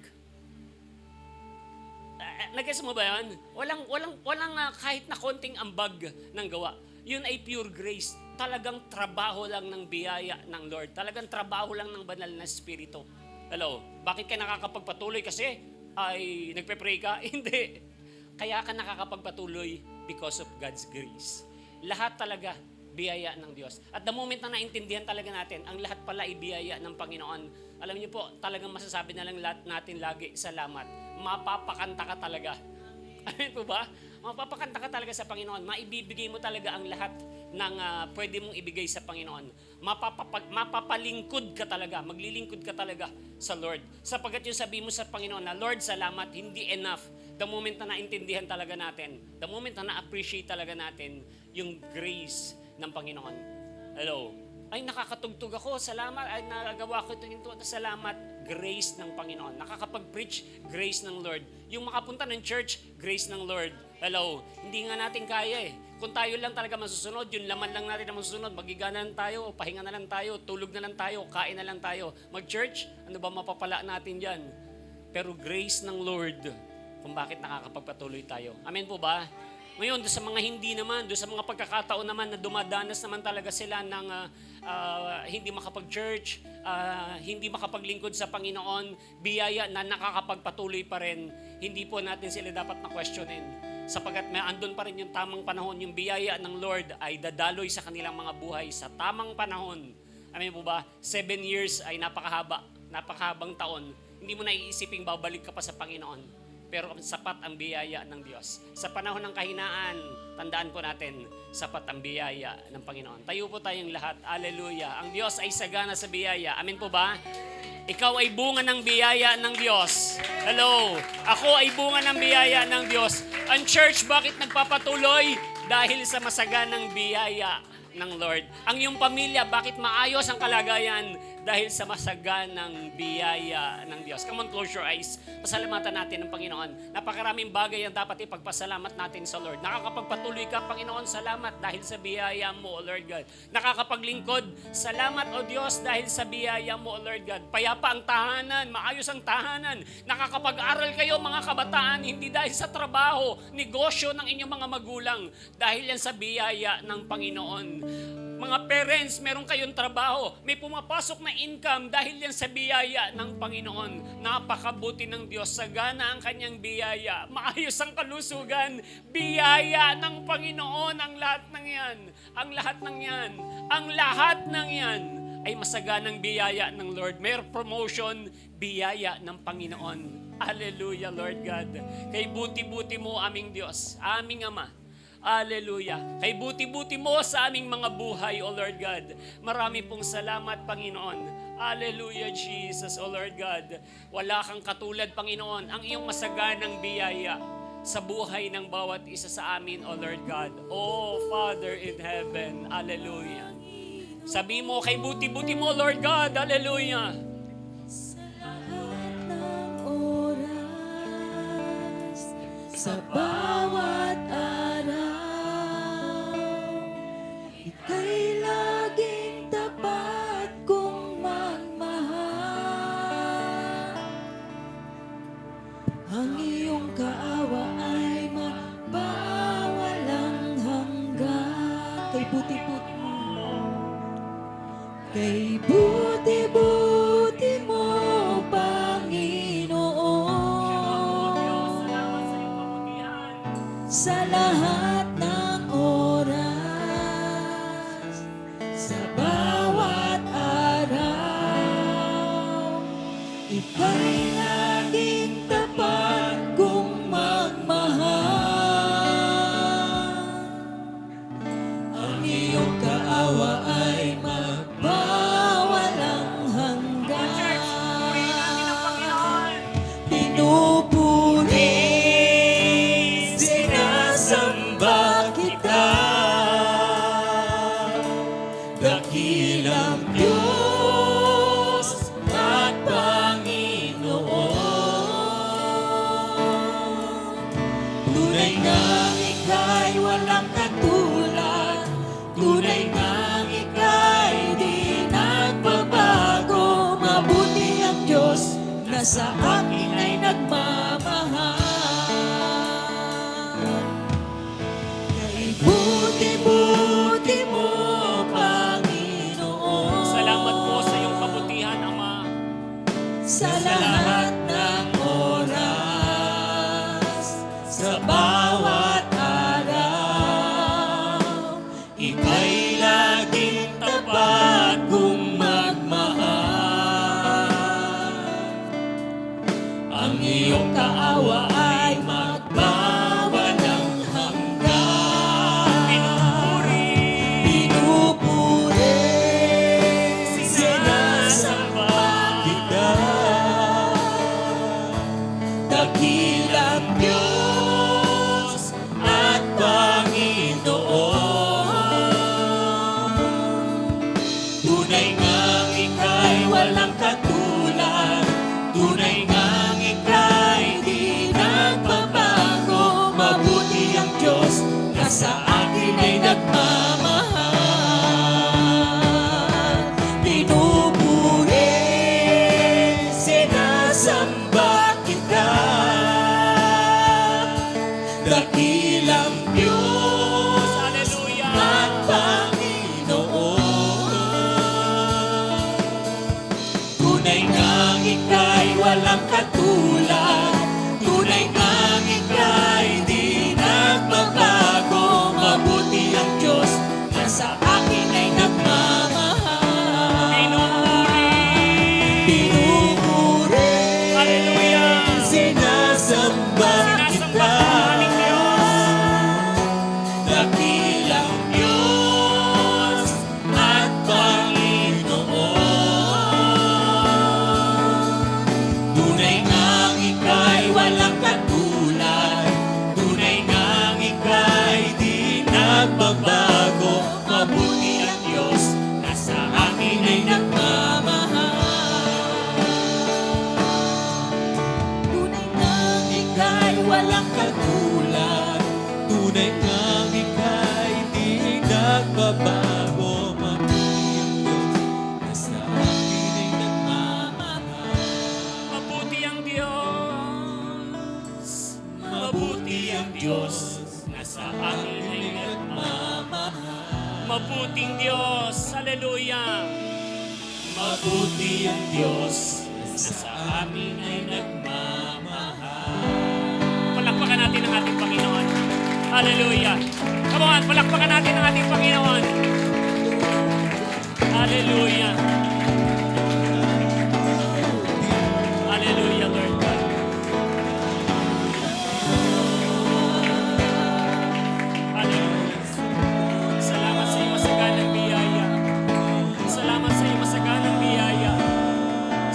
Nag-gets mo ba yan? Walang kahit na konting ambag ng gawa. Yun ay pure grace. Talagang trabaho lang ng biyaya ng Lord. Talagang trabaho lang ng banal na Espiritu. Hello? Bakit ka nakakapagpatuloy? Kasi ay nagpe-pray ka? Hindi. Kaya ka nakakapagpatuloy because of God's grace. Lahat talaga biyaya ng Diyos. At the moment na naintindihan talaga natin, ang lahat pala ay biyaya ng Panginoon. Alam niyo po, talagang masasabi na lang lahat natin lagi, salamat. Mapapakanta ka talaga. Amen po ba? Mapapakanta ka talaga sa Panginoon. Maibibigay mo talaga ang lahat ng pwede mong ibigay sa Panginoon. Mapapalingkod ka talaga. Maglilingkod ka talaga sa Lord. Sapagkat yung sabi mo sa Panginoon na, Lord, salamat, hindi enough. The moment na naintindihan talaga natin, the moment na na-appreciate talaga natin yung grace ng Panginoon. Hello? Ay, nakakatugtog ako. Salamat. Ay, nagagawa ko ito. Salamat. Grace ng Panginoon. Nakakapag-preach, grace ng Lord. Yung makapunta ng church, grace ng Lord. Hello? Hindi nga natin kaya Kung tayo lang talaga masusunod, yung laman lang natin na masusunod, magigana lang tayo, pahinga na lang tayo, tulog na lang tayo, kain na lang tayo. Mag-church, ano ba mapapala natin dyan? Pero grace ng Lord, kung bakit nakakapagpatuloy tayo. Amen po ba? Ngayon, doon sa mga hindi naman, doon sa mga pagkakataon naman na dumadanas naman talaga sila ng hindi makapag-church, hindi makapaglingkod sa Panginoon, biyaya na nakakapagpatuloy pa rin, hindi po natin sila dapat na-questionin. Sapagkat may andun pa rin yung tamang panahon, yung biyaya ng Lord ay dadaloy sa kanilang mga buhay sa tamang panahon. Amen po ba? 7 years ay napakahabang taon. Hindi mo na iisiping babalik ka pa sa Panginoon. Pero sapat ang biyaya ng Diyos. Sa panahon ng kahinaan, tandaan po natin, sapat ang biyaya ng Panginoon. Tayo po tayong lahat. Hallelujah. Ang Diyos ay sagana sa biyaya. Amen po ba? Ikaw ay bunga ng biyaya ng Diyos. Hello. Ako ay bunga ng biyaya ng Diyos. Ang church, bakit nagpapatuloy? Dahil sa masaganang biyaya ng Lord. Ang iyong pamilya, bakit maayos ang kalagayan? Dahil sa masaganang biyaya ng Diyos. Come on, close your eyes. Pasalamatan natin ng Panginoon. Napakaraming bagay ang dapat ipagpasalamat natin sa Lord. Nakakapagpatuloy ka, Panginoon, salamat dahil sa biyaya mo, O Lord God. Nakakapaglingkod, salamat, O Diyos, dahil sa biyaya mo, O Lord God. Payapa ang tahanan, maayos ang tahanan. Nakakapag-aral kayo, mga kabataan, hindi dahil sa trabaho, negosyo ng inyong mga magulang. Dahil yan sa biyaya ng Panginoon. Mga parents, meron kayong trabaho. May pumapasok na income dahil yan sa biyaya ng Panginoon. Napakabuti ng Diyos. Sagana ang kanyang biyaya. Maayos ang kalusugan. Biyaya ng Panginoon. Ang lahat ng yan. Ang lahat ng yan. Ang lahat ng yan ay masaganang biyaya ng Lord. May promotion, biyaya ng Panginoon. Hallelujah, Lord God. Kay buti-buti mo aming Diyos, aming Ama. Hallelujah. Kay buti-buti mo sa aming mga buhay, O Lord God. Marami pong salamat, Panginoon. Hallelujah, Jesus, O Lord God. Wala kang katulad, Panginoon, ang iyong masaganang biyaya sa buhay ng bawat isa sa amin, O Lord God. Oh, Father in heaven. Hallelujah. Sabi mo, kay buti-buti mo, Lord God. Hallelujah.
Ng oras, sa bawat araw, ika'y laging tapat kong magmahal. Ang iyong kaawa ay magbawalang hanggan. Kay buti-buti mo, kay buti-buti mo, Panginoon. Sa lahat ng oras, sa bawat araw, ika'y laging tapat kong magmahal. Ang iyong kaawa ay magbawalang hanggan. Pinupuri, sinasamba kita, dakilang Diyos at Panginoon. Tunay ngang ika'y walang katulad, tunay ngang ika'y di nagbabago. Mabuti ang Diyos na sa akin ay nagmamahal. Kay buti-buti mo, Panginoon.
Salamat po sa iyong kabutihan, Ama.
Sa lahat ng oras, sa bawat araw, ika'y laging tapat kong magmahal. Ang iyong kaawa ay magbawalang hanggan. Pinupuri, sinasamba kita, dakilang Diyos at Panginoon. Tunay ngang ika'y walang katulad, tunay ngang ika'y di nagbabago. Mabuti ang Diyos na sa akin ay nagmamahal. Pinupuri, sinasamba kita, dakilang Diyos
Hallelujah.
at Panginoon. Tunay ngang ika'y walang katulad, tunay ngang ika'y di nagbabago. Mabuti ang Diyos na sa akin ay nagmamahal. Pinupuri,
Hallelujah.
sinasamba
Sinasamba
kita,
ang ating Diyos.
dakilang Diyos at Panginoon.
walang katulad. Tunay ngang ika'y di nagbabago. Mabuti ang Diyos,
Mabuti ang Diyos na sa amin ay nagmamahal. Mabuting Diyos, hallelujah. Mabuti ang Diyos na sa amin ay nagmamahal. Palakpakan natin ang ating Panginoon. Hallelujah. Come on, palakpakan natin ang ating Panginoon. Hallelujah. Hallelujah, Lord God. Hallelujah. Salamat sa iyo, masaganang biyaya. Salamat sa iyo, masaganang biyaya.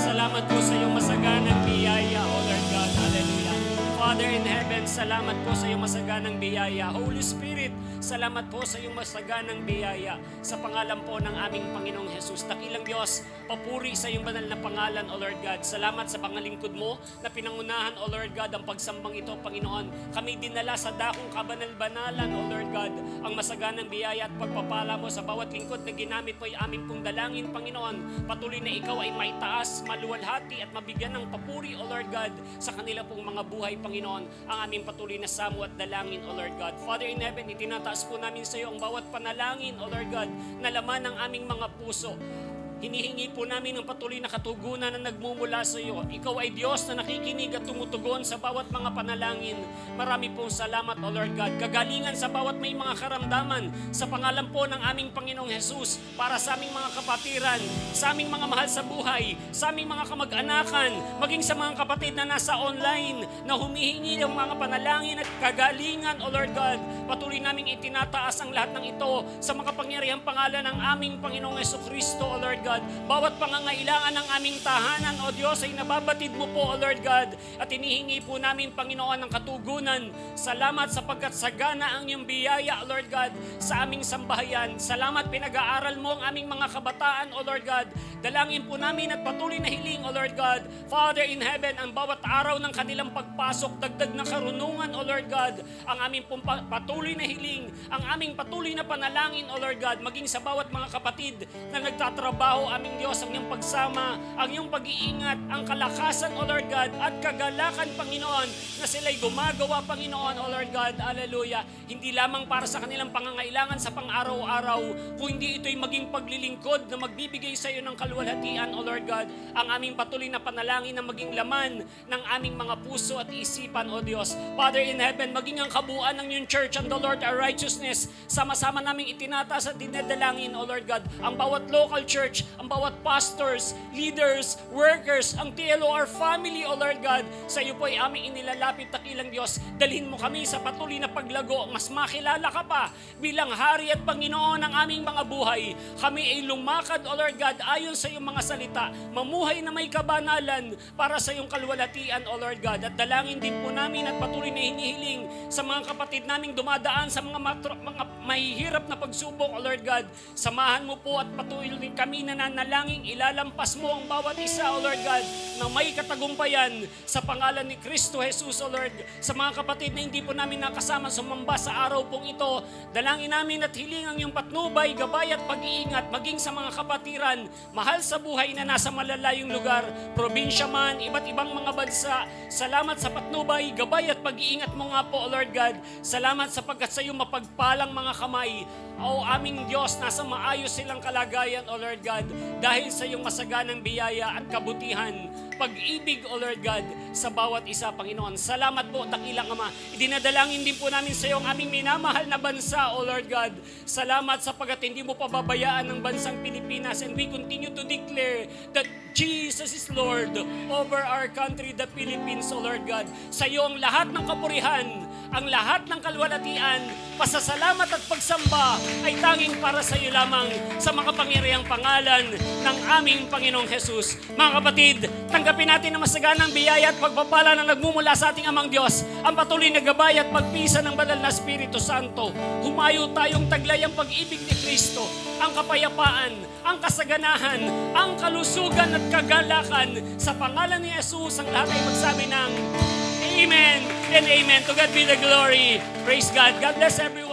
Salamat po sa iyo, masaganang biyaya, O Lord God. Hallelujah. Father in heaven, salamat po sa iyo, masaganang biyaya. Holy Spirit, salamat po sa iyong masaganang biyaya. Sa pangalan po ng aming Panginoong Jesus. Dakilang Diyos, papuri sa iyong banal na pangalan, O Lord God. Salamat sa pangalingkod mo na pinangunahan, O Lord God, ang pagsambang ito, Panginoon. Kami dinala sa dakong kabanal-banalan, O Lord God, ang masaganang biyaya at pagpapala mo sa bawat lingkod na ginamit mo ay aming pong dalangin, Panginoon. Patuloy na ikaw ay maitaas, maluwalhati at mabigyan ng papuri, O Lord God, sa kanila pong mga buhay, Panginoon. Ang aming patuloy na samo at dalangin, O Lord God. Father in heaven, itinataas po namin sa iyo ang bawat panalangin, O Lord God, na laman ng aming mga puso. Hinihingi po namin ng patuloy na katugunan na nagmumula sa iyo. Ikaw ay Diyos na nakikinig at tumutugon sa bawat mga panalangin. Marami pong salamat, O Lord God. Kagalingan sa bawat may mga karamdaman sa pangalan po ng aming Panginoong Jesus para sa aming mga kapatiran, sa aming mga mahal sa buhay, sa aming mga kamag-anakan, maging sa mga kapatid na nasa online na humihingi ng mga panalangin at kagalingan, O Lord God. Patuloy naming itinataas ang lahat ng ito sa makapangyarihang pangalan ng aming Panginoong Jesucristo, O Lord God. Bawat pangangailangan ng aming tahanan, O Diyos, ay nababatid mo po, O Lord God. At inihingi po namin, Panginoon, ng katugunan. Salamat sapagkat sagana ang iyong biyaya, O Lord God, sa aming sambahayan. Salamat pinag-aaral mo ang aming mga kabataan, O Lord God. Dalangin po namin at patuloy na hiling, O Lord God. Father in heaven, ang bawat araw ng kanilang pagpasok, dagdag na karunungan, O Lord God. Ang aming patuloy na hiling, ang aming patuloy na panalangin, O Lord God, maging sa bawat mga kapatid na nagtatrabaho, aming Diyos, ang iyong pagsama, ang iyong pag-iingat, ang kalakasan, O Lord God, at kagalakan, Panginoon, na sila'y gumagawa, Panginoon, O Lord God, hallelujah. Hindi lamang para sa kanilang pangangailangan sa pang-araw-araw, kung hindi ito'y maging paglilingkod na magbibigay sa iyo ng kaluwalhatian, O Lord God, ang aming patuloy na panalangin na maging laman ng aming mga puso at isipan, O Diyos. Father in heaven, maging ang kabuuan ng iyong church and the Lord our righteousness, sama-sama naming itinataas at dinadalangin, O Lord God, ang bawat local church, ang bawat pastors, leaders, workers, ang TLOR family, O Lord God, sa iyo po ay aming inilalapit, dakilang Diyos. Dalhin mo kami sa patuloy na paglago, mas makilala ka pa bilang Hari at Panginoon ng aming mga buhay. Kami ay lumakad, O Lord God, ayon sa iyong mga salita, mamuhay na may kabanalan para sa iyong kalwalhatian, O Lord God. At dalangin din po namin at patuloy na hinihiling sa mga kapatid naming dumadaan sa mga mahihirap na pagsubok, O Lord God. Samahan mo po at patuloy kami na nanalangin, ilalampas mo ang bawat isa, O Lord God, na may katagumpayan sa pangalan ni Kristo Jesus, O Lord. Sa mga kapatid na hindi po namin nakasama sumamba sa araw pong ito, dalangin namin at hiling ang iyong patnubay, gabay at pag-iingat, maging sa mga kapatiran, mahal sa buhay na nasa malalayong lugar, probinsya man, iba't ibang mga bansa. Salamat sa patnubay, gabay at pag-iingat mo nga po, O Lord God. Salamat sapagkat sa iyong mapagpalang mga kamay, O aming Diyos, nasa maayos silang kalagayan, O Lord God, dahil sa iyong masaganang biyaya at kabutihan, pag-ibig, O Lord God, sa bawat isa, Panginoon. Salamat po, dakilang Ama. Idinadalangin din po namin sa iyo ang aming minamahal na bansa, O Lord God. Salamat sapagkat hindi mo pababayaan ng bansang Pilipinas, and we continue to declare that Jesus is Lord over our country, the Philippines, O Lord God. Sa iyo ang lahat ng kapurihan, ang lahat ng kalwalhatian, pasasalamat at pagsamba ay tanging para sa iyo lamang, sa makapangyarihang pangalan ng aming Panginoong Jesus. Mga kapatid, tanggapin natin ang masaganang biyaya at pagpapala na nagmumula sa ating Amang Diyos, ang patuloy na gabay at pagpisa ng Banal na Espiritu Santo. Humayo tayong taglay ang pag-ibig ni Kristo, ang kapayapaan, ang kasaganahan, ang kalusugan at kagalakan. Sa pangalan ni Jesus, ang lahat ay magsabi ng Amen and amen. To God be the glory. Praise God. God bless everyone.